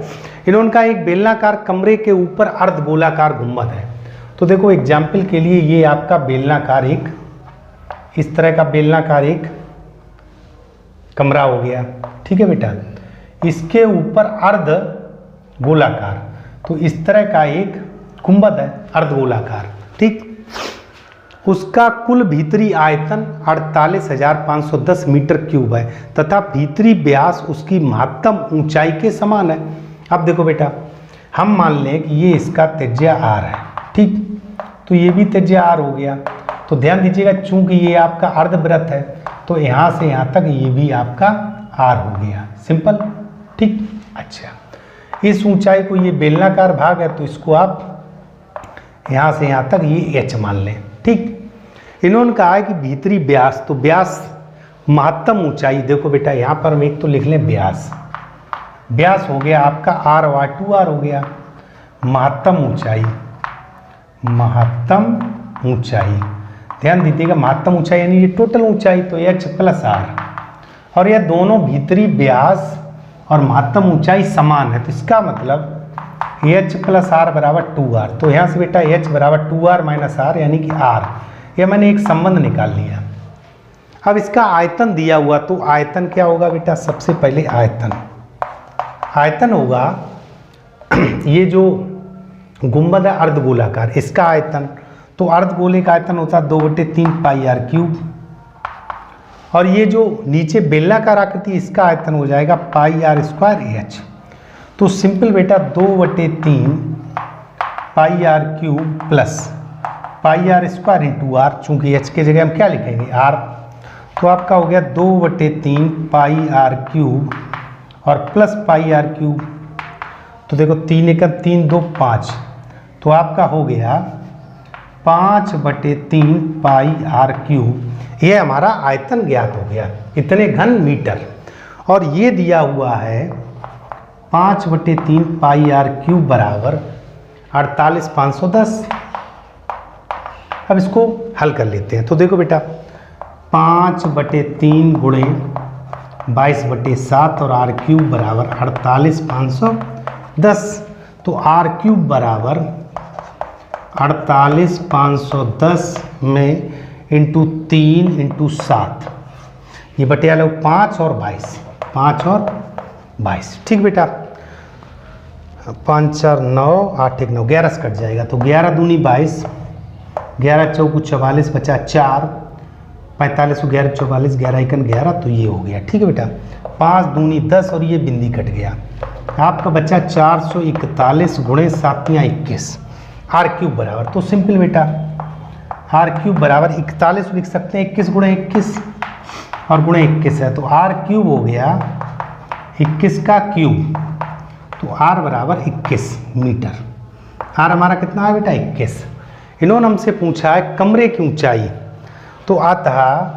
इन्होंने कहा एक बेलनाकार कमरे के ऊपर अर्धगोलाकार गुंबद है। तो देखो एग्जाम्पल के लिए ये आपका बेलनाकार एक, इस तरह का बेलनाकार एक कमरा हो गया, ठीक है बेटा। इसके ऊपर अर्ध गोलाकार, तो इस तरह का एक गुंबद है अर्धगोलाकार, ठीक। उसका कुल भीतरी आयतन 48,510 मीटर क्यूब है तथा भीतरी व्यास उसकी महत्तम ऊंचाई के समान है। अब देखो बेटा हम मान लें कि ये इसका त्रिज्या r है, ठीक, तो ये भी त्रिज्या r हो गया। तो ध्यान दीजिएगा चूंकि ये आपका अर्धवृत्त है, तो यहाँ से यहाँ तक ये भी आपका r हो गया, सिंपल, ठीक। अच्छा, इस ऊंचाई को, ये बेलनाकार भाग है, तो इसको आप यहाँ से यहाँ तक ये h मान लें, ठीक। इन्होंने कहा है कि भीतरी व्यास, तो व्यास महत्तम ऊंचाई, देखो बेटा यहाँ पर हम एक तो लिख लें व्यास, व्यास हो गया आपका r और 2r हो गया। महत्तम ऊंचाई, महत्तम ऊंचाई, ध्यान दीजिएगा महत्तम ऊंचाई यानी ये टोटल ऊंचाई, तो h + r, और यह दोनों भीतरी व्यास और महत्तम ऊंचाई समान है, तो इसका मतलब h + r बराबर 2r। तो यहाँ से बेटा h बराबर 2r - r यानी कि r, यह मैंने एक संबंध निकाल लिया। अब इसका आयतन दिया हुआ, तो आयतन क्या होगा बेटा, सबसे पहले आयतन होगा ये जो गुंबद है अर्धगोलाकार, इसका आयतन, तो अर्धगोले का आयतन होता है 2/3 πr³, और ये जो नीचे बेलनाकार आकृति, इसका आयतन हो जाएगा πr²h। तो सिंपल बेटा 2/3 πr³ plus πr² into r, चूंकि h की जगह हम क्या लिखेंगे r, तो आपका हो गया 2/3 πr³ और प्लस πr³, तो देखो 3 × 3 = 2 = 5, तो आपका हो गया 5/3 पाई आर क्यूब। ये हमारा आयतन ज्ञात हो गया, इतने घन मीटर। और ये दिया हुआ है 5/3 पाई आर क्यूब बराबर 48,510। अब इसको हल कर लेते हैं। तो देखो बेटा 5/3 गुणे 22/7 और आर क्यूब बराबर 48,510। तो आर क्यूब बराबर 48,510 में इंटू 3 इंटू 7, ये बटे लो 5 और 22, 5 और 22। ठीक बेटा, 5 4 9 8 1 9, 11 से कट जाएगा। तो 11 दूनी 22, 11 चौकू 44 बचा 4, 45 को 11 44, 11 1 11, तो ये हो गया। ठीक है बेटा, 5 दूनी 10 और ये बिंदी कट गया। आपका बच्चा 441 गुणे 7 21 आर क्यूब बराबर। तो सिंपल बेटा आर क्यूब बराबर 41 लिख सकते हैं, 21 गुणे 21 और गुणे 21 है, तो आर क्यूब हो गया 21 का क्यूब। तो आर बराबर 21 मीटर। आर हमारा कितना है बेटा 21। इन्होंने हमसे पूछा है कमरे की ऊंचाई, तो आता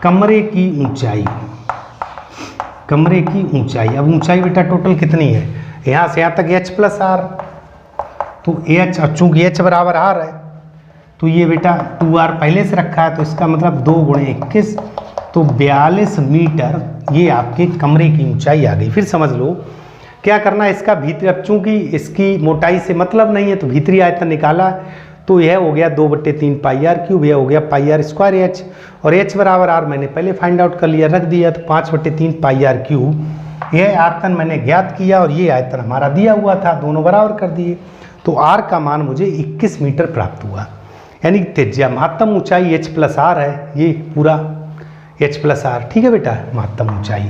कमरे की ऊंचाई, कमरे की ऊंचाई। अब ऊंचाई बेटा टोटल कितनी है, यहाँ से यहाँ तक h प्लस आर। तो h, चूंकि h बराबर आर है तो ये बेटा 2r पहले से रखा है, तो इसका मतलब 2 गुणे 21, तो 42 मीटर ये आपके कमरे की ऊंचाई आ गई। फिर समझ लो क्या करना है इसका भीतरी। अब चूंकि इसकी मोटाई से मतलब नहीं है तो भीतरी आयतन निकाला, तो यह हो गया 2/3 पाई आर क्यूब, यह हो गया पाई आर स्क्वायर एच, और एच बराबर आर मैंने पहले फाइंड आउट कर लिया, रख दिया। तो 5/3 पाई आर क्यूब, यह आयतन मैंने ज्ञात किया और ये आयतन हमारा दिया हुआ था, दोनों बराबर कर दिए। तो आर का मान मुझे 21 मीटर प्राप्त हुआ। यानी त्रिज्या महत्तम ऊंचाई h प्लस आर है, ये पूरा h प्लस आर। ठीक है बेटा, महत्तम ऊंचाई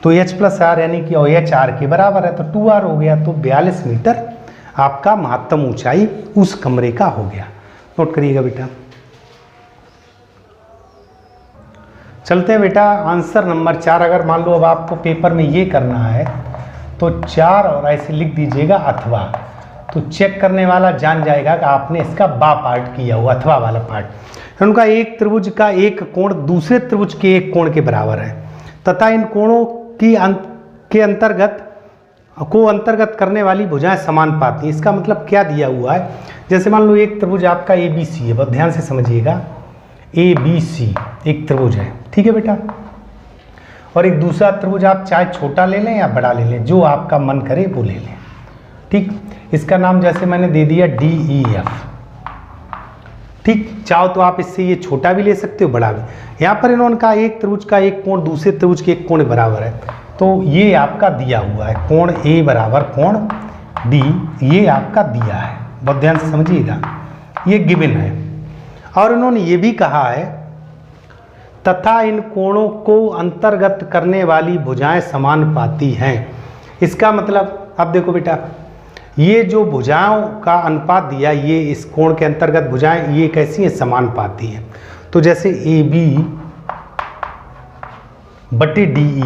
तो h प्लस आर यानी कि h आर के बराबर है, तो 2r हो गया। तो 42 मीटर आपका महत्तम ऊंचाई उस कमरे का हो गया। नोट करिएगा बेटा। चलते हैं बेटा आंसर नंबर 4। अगर मान लो अब आपको पेपर में ये करना है तो 4 और ऐसे लिख दीजिएगा अथवा, तो चेक करने वाला जान जाएगा कि आपने इसका बा पार्ट किया हुआ, अथवा वाला पार्ट। उनका एक त्रिभुज का एक कोण दूसरे त्रिभुज के एक कोण के बराबर है तथा इन कोणों की के अंतर्गत करने वाली भुजाएं समानुपाती। इसका मतलब क्या दिया हुआ है, जैसे मान लो एक त्रिभुज आपका ए बी सी है, बहुत ध्यान से समझिएगा, ए बी सी एक त्रिभुज है। ठीक है बेटा, और एक दूसरा त्रिभुज आप चाहे छोटा ले लें या बड़ा ले लें, जो आपका मन करे वो ले लें। ठीक, इसका नाम जैसे मैंने दे दिया डी ई एफ। ठीक, चाहो तो आप इससे ये छोटा भी ले सकते हो, बड़ा भी। यहाँ पर इन्होंने कहा एक त्रिभुज का एक कोण दूसरे त्रिभुज के एक कोण बराबर है, तो ये आपका दिया हुआ है कोण ए बराबर कोण डी, ये आपका दिया है, बहुत ध्यान से समझिएगा, ये गिवन है। और इन्होंने ये भी कहा है तथा इन कोणों को अंतर्गत करने वाली भुजाएं समानुपाती हैं। इसका मतलब अब देखो बेटा, ये जो भुजाओं का अनुपात दिया, ये इस कोण के अंतर्गत भुजाएं ये कैसी हैं, समानुपाती हैं। तो जैसे ए बी बटे डी ई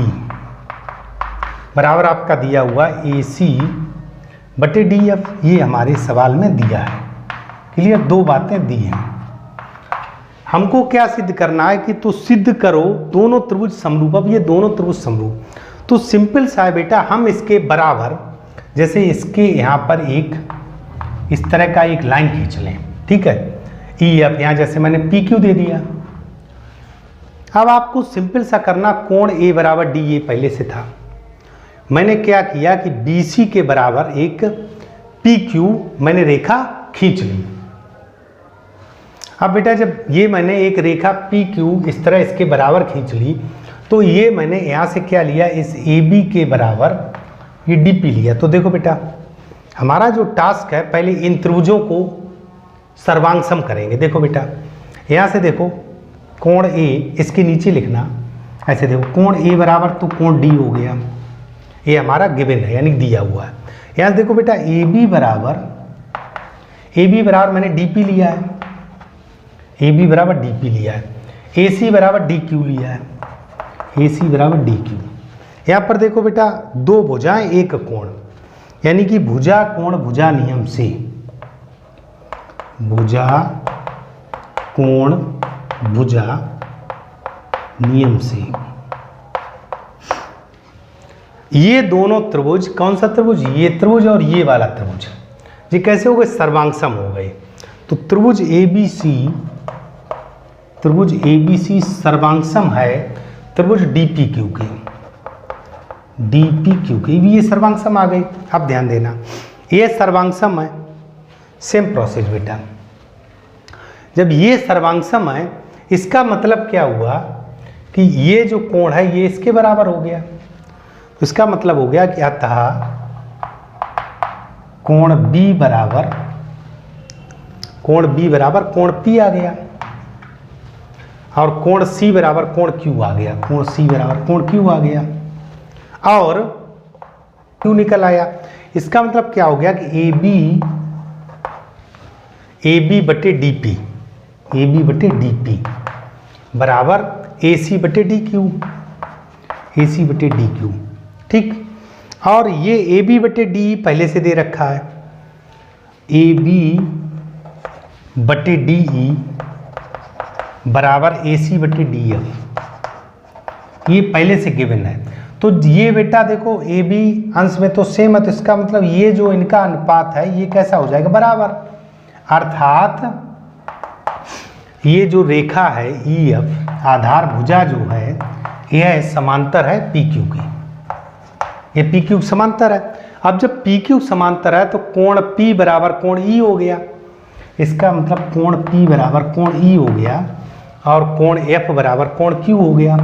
बराबर आपका दिया हुआ ए सी बटे डी एफ, ये हमारे सवाल में दिया है। क्लियर, दो बातें दी हैं। हमको क्या सिद्ध करना है कि तो सिद्ध करो दोनों त्रिभुज समरूप। अब ये दोनों त्रिभुज समरूप, तो सिंपल सा है बेटा, हम इसके बराबर जैसे इसके यहाँ पर एक इस तरह का एक लाइन खींच लें। ठीक है, ई एफ, यहाँ जैसे मैंने पी क्यू दे दिया। अब आपको सिंपल सा करना, कोण ए बराबर डी ए पहले से था, मैंने क्या किया कि बी सी के बराबर एक पी क्यू मैंने रेखा खींच ली। अब बेटा जब ये मैंने एक रेखा पी क्यू इस तरह इसके बराबर खींच ली, तो ये मैंने यहाँ से क्या लिया, इस ए बी के बराबर ये डी पी लिया। तो देखो बेटा, हमारा जो टास्क है, पहले इन त्रिभुजों को सर्वांगसम करेंगे। देखो बेटा, यहाँ से देखो कोण ए, इसके नीचे लिखना ऐसे, देखो कोण ए बराबर तो कोण डी हो गया, ये हमारा गिवन है यानी दिया हुआ है। यहाँ देखो बेटा, ए बी बराबर मैंने डी पी लिया है, ए बी बराबर डी पी लिया है, ए सी बराबर डी क्यू लिया है, ए सी बराबर डी क्यू। यहाँ पर देखो बेटा, दो भुजाएं एक कोण, यानी कि भुजा कोण भुजा नियम से भुजा कोण भुजा नियम से ये दोनों त्रिभुज, कौन सा त्रिभुज, ये त्रिभुज और ये वाला त्रिभुज, ये कैसे हो गए, सर्वांगसम हो गए। तो त्रिभुज ABC सर्वांगसम है त्रिभुज DPQ के, भी ये सर्वांगसम आ गई। अब ध्यान देना, ये सर्वांगसम है, सेम प्रोसेस बेटा। जब ये सर्वांगसम है, इसका मतलब क्या हुआ कि ये जो कोण है ये इसके बराबर हो गया। तो इसका मतलब हो गया कि अतः कोण B बराबर कोण P आ गया, और कोण C बराबर कोण Q आ गया, आ गया, और Q निकल आया। इसका मतलब क्या हो गया कि AB बटे DP बराबर AC बटे DQ, ठीक। और ये AB बटे DE पहले से दे रखा है, AB बटे DE बराबर AC बटे DF, ये पहले से गिवन है। तो ये बेटा देखो AB अंश में तो सेम है, तो इसका मतलब ये जो इनका अनुपात है ये कैसा हो जाएगा, बराबर। अर्थात ये जो रेखा है EF, आधार भुजा जो है यह समांतर है PQ की, ये PQ समांतर है। अब जब PQ समांतर है तो कोण P बराबर कोण E हो गया। इसका मतलब कोण P बराबर कोण E हो गया, और कोण F बराबर कोण Q हो गया।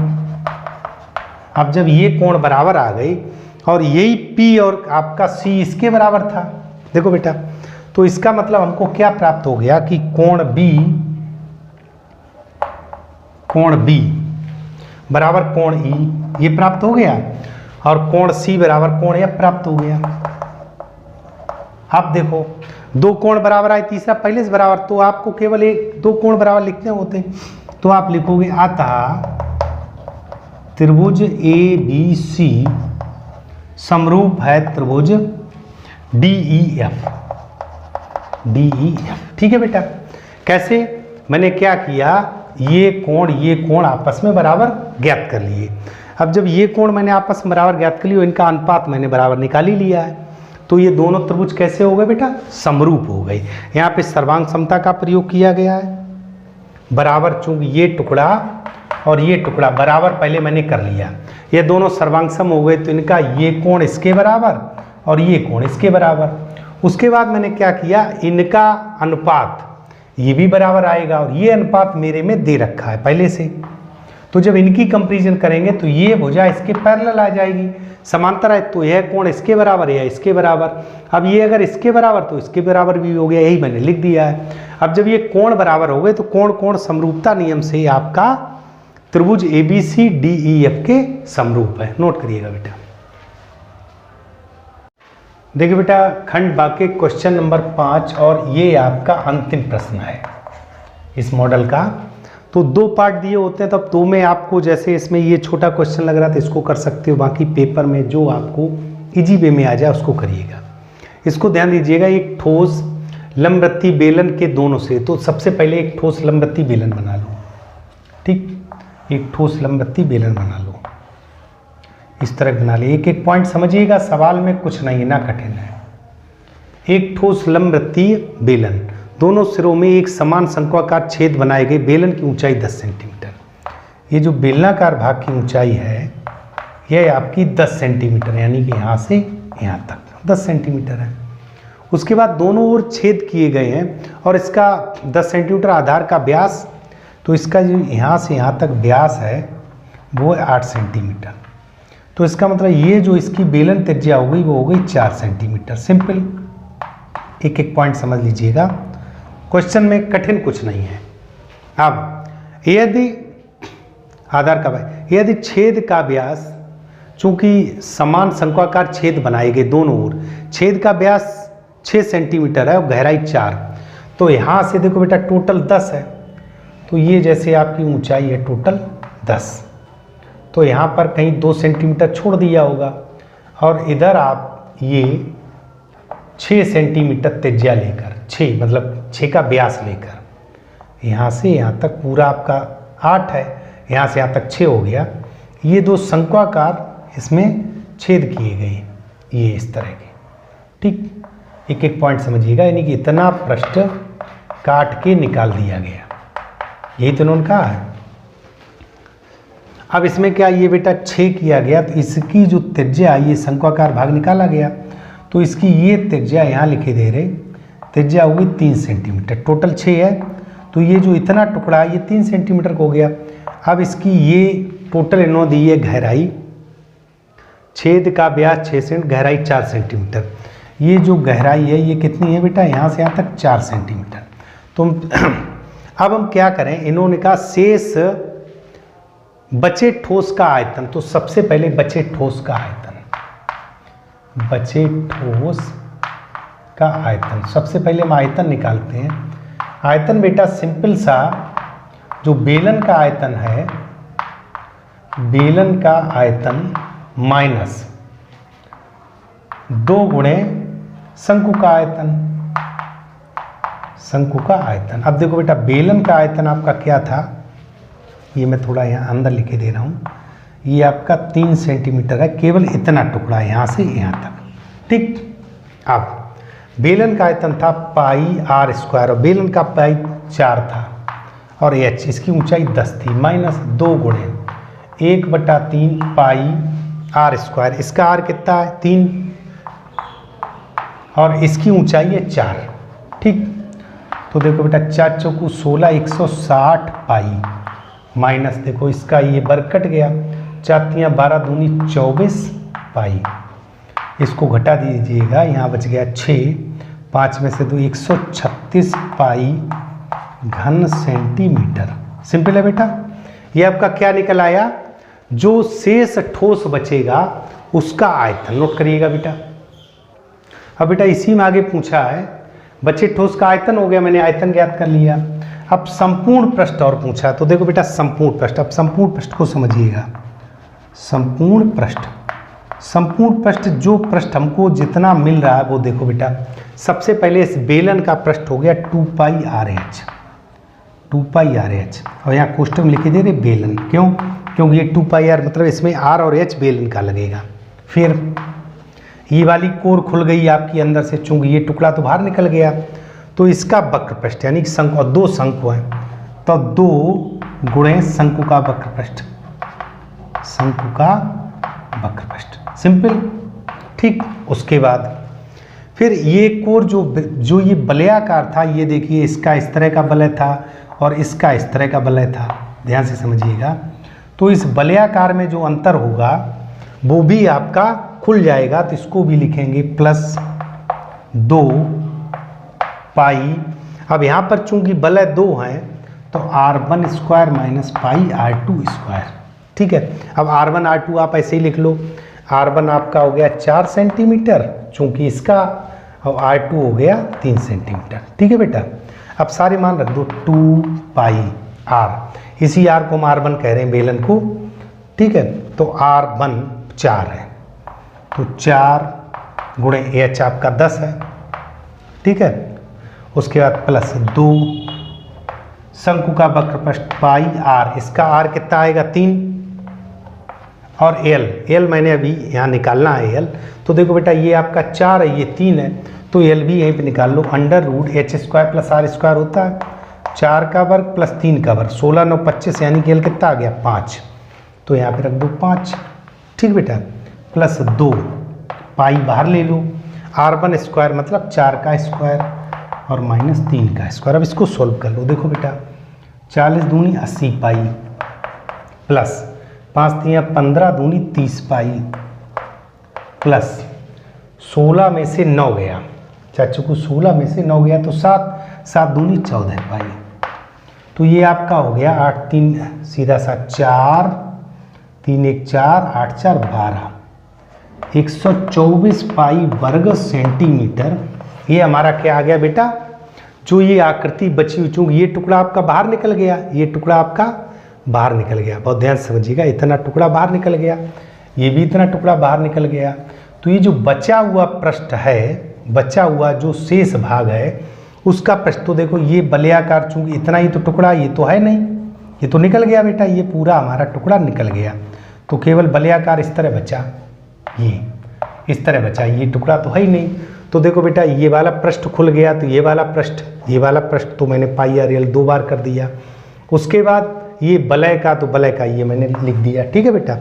अब जब ये कोण बराबर आ गई, और यही P और आपका C इसके बराबर था, देखो बेटा, तो इसका मतलब हमको क्या प्राप्त हो गया कि कोण B बराबर कोण E ये प्राप्त हो गया, और कोण C बराबर कोण F प्राप्त हो गया। अब देखो दो कोण बराबर आए, तीसरा पहले से बराबर, तो आपको केवल दो कोण बराबर लिखने होते, तो आप लिखोगे अतः त्रिभुज ABC समरूप है त्रिभुज DEF, ठीक है बेटा। कैसे, मैंने क्या किया, ये कोण आपस में बराबर ज्ञात कर लिए। अब जब ये कोण मैंने आपस में बराबर ज्ञात कर लिए, इनका अनुपात मैंने बराबर निकाल ही लिया है, तो ये दोनों त्रिभुज कैसे हो गए बेटा, समरूप हो गए। यहाँ पे सर्वांग समता का प्रयोग किया गया है, बराबर, चूंकि ये टुकड़ा और ये टुकड़ा बराबर पहले मैंने कर लिया, ये दोनों सर्वांगसम हो गए, तो इनका ये कोण इसके बराबर और ये कोण इसके बराबर। उसके बाद मैंने क्या किया, इनका अनुपात ये भी बराबर आएगा, और ये अनुपात मेरे में दे रखा है पहले से, तो जब इनकी कंपैरिजन करेंगे तो ये भुजा इसके पैरेलल आ जाएगी, समांतर है, तो यह कोण इसके बराबर या इसके बराबर। अब ये अगर इसके बराबर तो इसके बराबर भी हो गया, यही मैंने लिख दिया है। अब जब ये कोण बराबर हो गए तो कोण समरूपता नियम से आपका त्रिभुज ABC DEF के समरूप है। नोट करिएगा बेटा। देखिए बेटा, खंड बाकी क्वेश्चन नंबर 5, और ये आपका अंतिम प्रश्न है इस मॉडल का। तो दो पार्ट दिए होते हैं, तो अब दो में आपको, जैसे इसमें ये छोटा क्वेश्चन लग रहा था, इसको कर सकते हो, बाकी पेपर में जो आपको इजी वे में आ जाए उसको करिएगा। इसको ध्यान दीजिएगा, एक ठोस लंबवृत्तीय बेलन के दोनों से, तो सबसे पहले एक ठोस लंबवृत्तीय बेलन बना लो, ठीक, एक ठोस लंबवृत्तीय बेलन बना लो, इस तरह बना ले। एक एक पॉइंट समझिएगा, सवाल में कुछ नहीं है, ना कठिन है। एक ठोस लंबवृत्तीय बेलन, दोनों सिरों में एक समान शंक्वाकार छेद बनाए गए, बेलन की ऊंचाई 10 सेंटीमीटर। ये जो बेलनाकार भाग की ऊंचाई है यह आपकी 10 सेंटीमीटर, यानी कि यहाँ से यहाँ तक 10 सेंटीमीटर है। उसके बाद दोनों ओर छेद किए गए हैं, और इसका 10 सेंटीमीटर आधार का व्यास, तो इसका जो यहाँ से यहाँ तक व्यास है वो है 8 सेंटीमीटर। तो इसका मतलब ये जो इसकी बेलन त्रिज्या हो गई वो हो गई 4 सेंटीमीटर। सिंपल, एक एक पॉइंट समझ लीजिएगा, क्वेश्चन में कठिन कुछ नहीं है। अब यदि आधार का भाई, यदि छेद का व्यास, चूंकि समान शंक्वाकार छेद बनाए गए दोनों ओर, छेद का व्यास 6 सेंटीमीटर है और गहराई 4, तो यहाँ से देखो बेटा टोटल 10 है, तो ये जैसे आपकी ऊंचाई है टोटल 10, तो यहाँ पर कहीं 2 सेंटीमीटर छोड़ दिया होगा, और इधर आप ये 6 सेंटीमीटर त्रिज्या लेकर, 6 मतलब 6 का व्यास लेकर, यहाँ से यहाँ तक पूरा आपका 8 है, यहाँ से यहाँ तक 6 हो गया। ये दो शंक्वाकार इसमें छेद किए गए, ये इस तरह के, ठीक। एक एक पॉइंट समझिएगा, यानी कि इतना पृष्ठ काट के निकाल दिया गया, यही तो उन्होंने कहा है। अब इसमें क्या, ये बेटा 6 किया गया, तो इसकी जो त्रिज्या, ये शंक्वाकार भाग निकाला गया, तो इसकी ये त्रिज्या यहाँ लिखे दे रहे, त्रिज्या होगी 3 सेंटीमीटर, टोटल 6 है, तो ये जो इतना टुकड़ा है ये 3 सेंटीमीटर का हो गया। अब इसकी ये टोटल इन्होंने दी है गहराई, छेद का व्यास 6 सेंट, गहराई 4 सेंटीमीटर। ये जो गहराई है ये कितनी है बेटा, यहाँ से यहाँ तक 4 सेंटीमीटर। तो अब हम क्या करें, इन्होंने कहा शेष बचे ठोस का आयतन, तो सबसे पहले बचे ठोस का आयतन, बचे ठोस का आयतन, सबसे पहले हम आयतन निकालते हैं। आयतन बेटा सिंपल सा, जो बेलन का आयतन है, बेलन का आयतन माइनस 2 गुणे शंकु का आयतन, शंकु का आयतन। अब देखो बेटा बेलन का आयतन आपका क्या था, ये मैं थोड़ा यहाँ अंदर लिखे दे रहा हूँ, ये आपका 3 सेंटीमीटर है, केवल इतना टुकड़ा है यहाँ से यहाँ तक, ठीक। अब बेलन का आयतन था पाई आर स्क्वायर, और बेलन का पाई 4 था, और एच इसकी ऊंचाई 10 थी, माइनस 2 गुणे 1/3 पाई आर स्क्वायर, इसका आर कितना है 3, और इसकी ऊंचाई है 4, ठीक। तो देखो बेटा 4 चौकू 16, 160 पाई, माइनस देखो इसका ये वर्ग कट गया, 4 तियाँ 12 दूनी 24 पाई, इसको घटा दीजिएगा, यहाँ बच गया 6, 5 में से 2 136 पाई घन सेंटीमीटर। सिंपल है बेटा, ये आपका क्या निकल आया, जो शेष ठोस बचेगा उसका आयतन, नोट करिएगा बेटा। अब बेटा इसी में आगे पूछा है, बचे ठोस का आयतन हो गया, मैंने आयतन ज्ञात कर लिया। अब संपूर्ण पृष्ठ और पूछा, तो देखो बेटा संपूर्ण पृष्ठ, अब संपूर्ण पृष्ठ को समझिएगा। संपूर्ण पृष्ठ, संपूर्ण पृष्ठ, जो पृष्ठ हमको जितना मिल रहा है वो देखो बेटा, सबसे पहले इस बेलन का पृष्ठ हो गया 2 पाई आर एच, 2 पाई आर एच, और यहाँ कोष्टक में लिखे दे रहे बेलन, क्यों, क्योंकि ये 2 पाई आर मतलब इसमें आर और एच बेलन का लगेगा। फिर ये वाली कोर खुल गई आपकी अंदर से, चूंकि ये टुकड़ा तो बाहर निकल गया, तो इसका वक्र पृष्ठ यानी कि शंकु, और 2 शंकु हैं, तो 2 गुणे शंकु का वक्र पृष्ठ, शंकु का वक्र पृष्ठ, सिंपल, ठीक। उसके बाद फिर ये कोर जो ये वलयाकार था, ये देखिए इसका इस तरह का वलय था और इसका इस तरह का वलय था, ध्यान से समझिएगा। तो इस वलयाकार में जो अंतर होगा वो भी आपका खुल जाएगा, तो इसको भी लिखेंगे +2 पाई। अब यहाँ पर चूंकि वलय 2 हैं तो r1 square minus pi r2 square, ठीक है। अब r1 r2 आप ऐसे ही लिख लो, r1 आपका हो गया 4 सेंटीमीटर चूंकि इसका, और r2 हो गया 3 सेंटीमीटर, ठीक है बेटा। अब सारे मान रख दो, 2 पाई r, इसी r को हम r1 कह रहे हैं बेलन को, ठीक है। तो r1 4 है, तो 4 गुणे h आपका 10 है, ठीक है। उसके बाद +2 शंकु का वक्र पृष्ठ पाई r, इसका r कितना आएगा 3, और l मैंने अभी यहाँ निकालना है l, तो देखो बेटा ये आपका 4 है, ये 3 है, तो l भी यहीं पे निकाल लो, √h square plus r square होता है 4 का वर्ग प्लस 3 का वर्ग, 16 9 25, यानी कि l कितना आ गया 5, तो यहाँ पे रख दो 5, ठीक बेटा। +2 पाई बाहर ले लो, r1 स्क्वायर मतलब 4 का स्क्वायर और -3 का स्क्वायर। अब इसको सोल्व कर लो, देखो बेटा 40 दूनी 80 पाई प्लस 5 तियाँ 15 दूनी 30 पाई प्लस 16 में से 9 गया, चाचू को 16 में से 9 गया तो 7 दूनी 14 पाई, तो ये आपका हो गया 8 3 सीधा सा 4 3 1 4 8 4 12, 124 पाई वर्ग सेंटीमीटर। ये हमारा क्या आ गया बेटा, जो ये आकृति बची हुई, चूंकि ये टुकड़ा आपका बाहर निकल गया, ये टुकड़ा आपका बाहर निकल गया, बहुत ध्यान से समझिएगा, इतना टुकड़ा बाहर निकल गया, ये भी इतना टुकड़ा बाहर निकल गया, तो ये जो बचा हुआ पृष्ठ है, बचा हुआ जो शेष भाग है उसका पृष्ठ। तो देखो ये वलयाकार, चूंकि इतना ही तो टुकड़ा, ये तो है नहीं, ये तो निकल गया बेटा, ये पूरा हमारा टुकड़ा निकल गया, तो केवल वलयाकार इस तरह बचा, ये इस तरह बचा, ये टुकड़ा तो है ही नहीं। तो देखो बेटा ये वाला पृष्ठ खुल गया, तो ये वाला पृष्ठ तो मैंने पाई आर एल 2 बार कर दिया। उसके बाद ये वलय का, तो वलय का ये मैंने लिख दिया, ठीक है बेटा।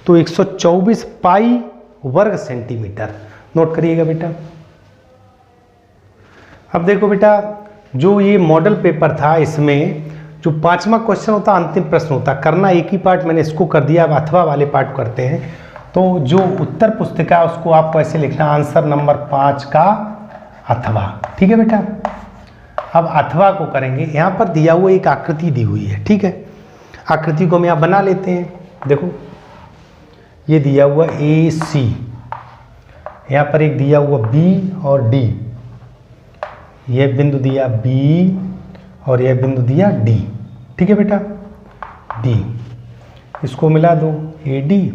तो 124 पाई वर्ग सेंटीमीटर नोट करिएगा बेटा। अब देखो बेटा जो ये मॉडल पेपर था, इसमें जो 5वां क्वेश्चन होता, अंतिम प्रश्न होता, करना एक ही पार्ट, मैंने इसको कर दिया, अब अथवा वाले पार्ट करते हैं। तो जो उत्तर पुस्तिका उसको आपको ऐसे लिखना, आंसर नंबर 5 का अथवा, ठीक है बेटा। अब अथवा को करेंगे, यहाँ पर दिया हुआ एक आकृति दी हुई है, ठीक है। आकृति को हम यहाँ बना लेते हैं। देखो ये दिया हुआ AC, यहाँ पर एक दिया हुआ B और D, यह बिंदु दिया B और यह बिंदु दिया D, ठीक है बेटा, D। इसको मिला दो AD,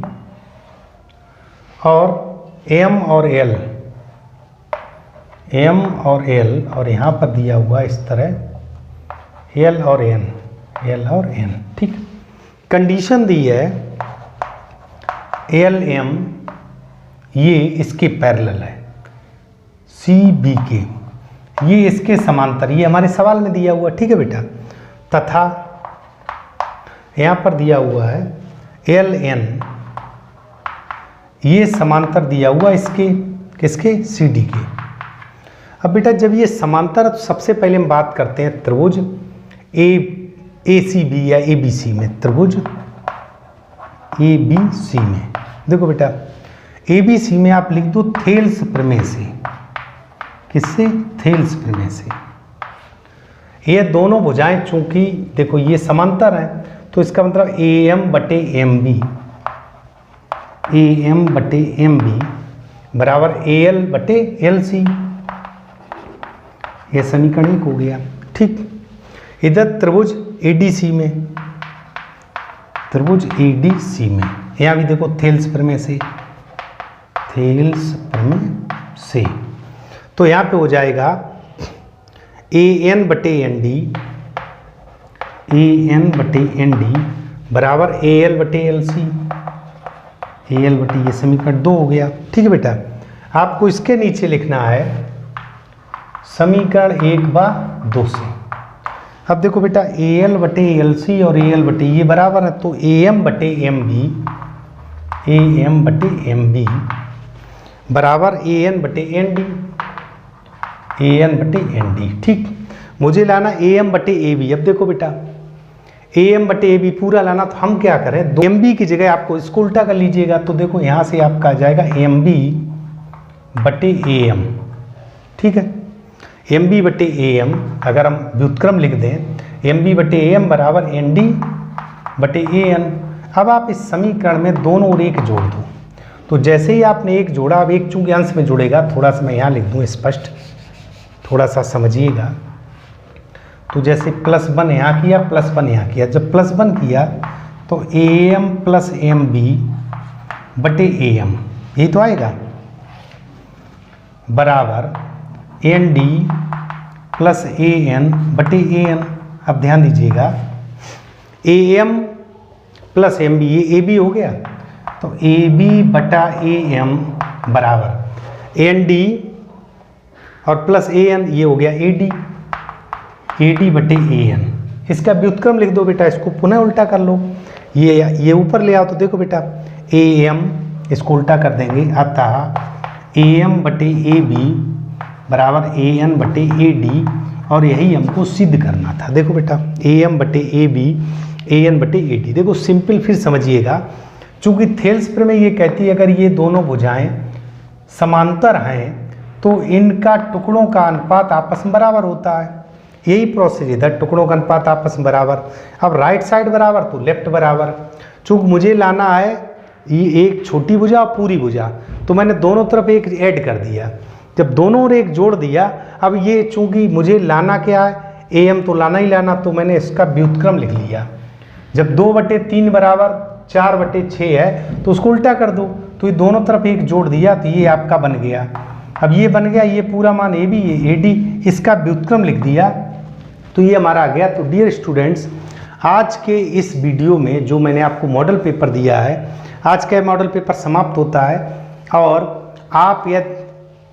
और M और L, M और L, और यहाँ पर दिया हुआ इस तरह L और N, L और N, ठीक। कंडीशन दी है LM ये इसके पैरेलल है, CB के ये इसके समांतर, ये हमारे सवाल में दिया हुआ, ठीक है बेटा। तथा यहाँ पर दिया हुआ है LN ये समांतर दिया हुआ इसके, किसके, CD के। अब बेटा जब ये समांतर है तो सबसे पहले हम बात करते हैं त्रिभुज ACB या ABC में, त्रिभुज ABC में। देखो बेटा ABC में आप लिख दो थेल्स प्रमेय से, किससे, थेल्स प्रमेय से। ये दोनों भुजाएं चूंकि देखो ये समांतर हैं, तो इसका मतलब AM/MB बराबर AL/LC, ये समीकरण 1 हो गया, ठीक। इधर त्रिभुज ADC में, त्रिभुज ADC में यहाँ भी देखो थेल्स प्रमेय से, थेल्स प्रमेय से, तो यहाँ पे हो जाएगा AN/ND बराबर AL/LC, AL/, ये समीकरण 2 हो गया, ठीक है बेटा। आपको इसके नीचे लिखना है समीकरण 1/2 से। अब देखो बेटा AL/LC और AL/ ये बराबर है, तो AM/MB बराबर AN/ND, ठीक। मुझे लाना AM/AB। अब देखो बेटा AM/AB पूरा लाना, तो हम क्या करें, MB की जगह आपको इसको उल्टा कर लीजिएगा। तो देखो यहाँ से आपका आ जाएगा MB/AM, ठीक है। MB/AM अगर हम व्युत्क्रम लिख दें, MB/AM बराबर ND/AN। अब आप इस समीकरण में दोनों और एक जोड़ दो, तो जैसे ही आपने एक जोड़ा, अब एक चूंकि अंश में जुड़ेगा, थोड़ा सा मैं यहाँ लिख दूँ स्पष्ट, थोड़ा सा समझिएगा। तो जैसे +1 यहाँ किया, +1 यहाँ किया, जब +1 किया तो AM+MB/AM यही तो आएगा, बराबर ND+AN/AN। अब ध्यान दीजिएगा AM+MB ये AB हो गया, तो AB/AM बराबर ND और +AN ये हो गया AD/AN। इसका व्युत्क्रम लिख दो बेटा, इसको पुनः उल्टा कर लो, ये ऊपर ले आओ। तो देखो बेटा AM इसको उल्टा कर देंगे, अतः AM/AB बराबर AN/AD, और यही हमको सिद्ध करना था। देखो बेटा AM/AB AN/AD, देखो सिंपल फिर समझिएगा, चूंकि थेल्स प्रमेय ये कहती है अगर ये दोनों भुजाएं समांतर हैं तो इनका टुकड़ों का अनुपात आपस में बराबर होता है। यही प्रोसेस इधर, टुकड़ों का अनुपात आपस में बराबर। अब राइट साइड बराबर तो लेफ्ट बराबर, चूंकि मुझे लाना है ये एक छोटी भुजा और पूरी भुजा, तो मैंने दोनों तरफ एक ऐड कर दिया। जब दोनों और एक जोड़ दिया, अब ये चूंकि मुझे लाना क्या है, AM तो लाना ही लाना, तो मैंने इसका व्युत्क्रम लिख लिया। जब 2/3 बराबर 4/6 है तो उसको उल्टा कर दो, तो ये दोनों तरफ एक जोड़ दिया, तो ये आपका बन गया अब ये बन गया, ये पूरा मान ए बी ए डी, इसका व्युत्क्रम लिख दिया तो ये हमारा आ गया। तो डियर स्टूडेंट्स, आज के इस वीडियो में जो मैंने आपको मॉडल पेपर दिया है, आज का मॉडल पेपर समाप्त होता है और आप यह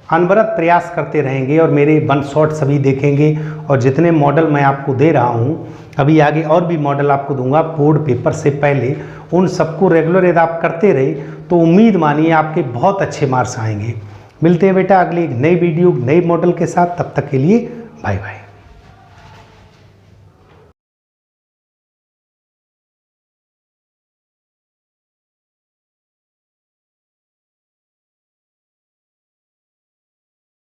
अनवरत प्रयास करते रहेंगे और मेरे वन शॉट सभी देखेंगे और जितने मॉडल मैं आपको दे रहा हूँ, अभी आगे और भी मॉडल आपको दूंगा बोर्ड पेपर से पहले, उन सबको रेगुलर यदि आप करते रहे तो उम्मीद मानिए आपके बहुत अच्छे मार्क्स आएंगे। मिलते हैं बेटा अगली एक नई वीडियो नई मॉडल के साथ, तब तक के लिए बाय बाय।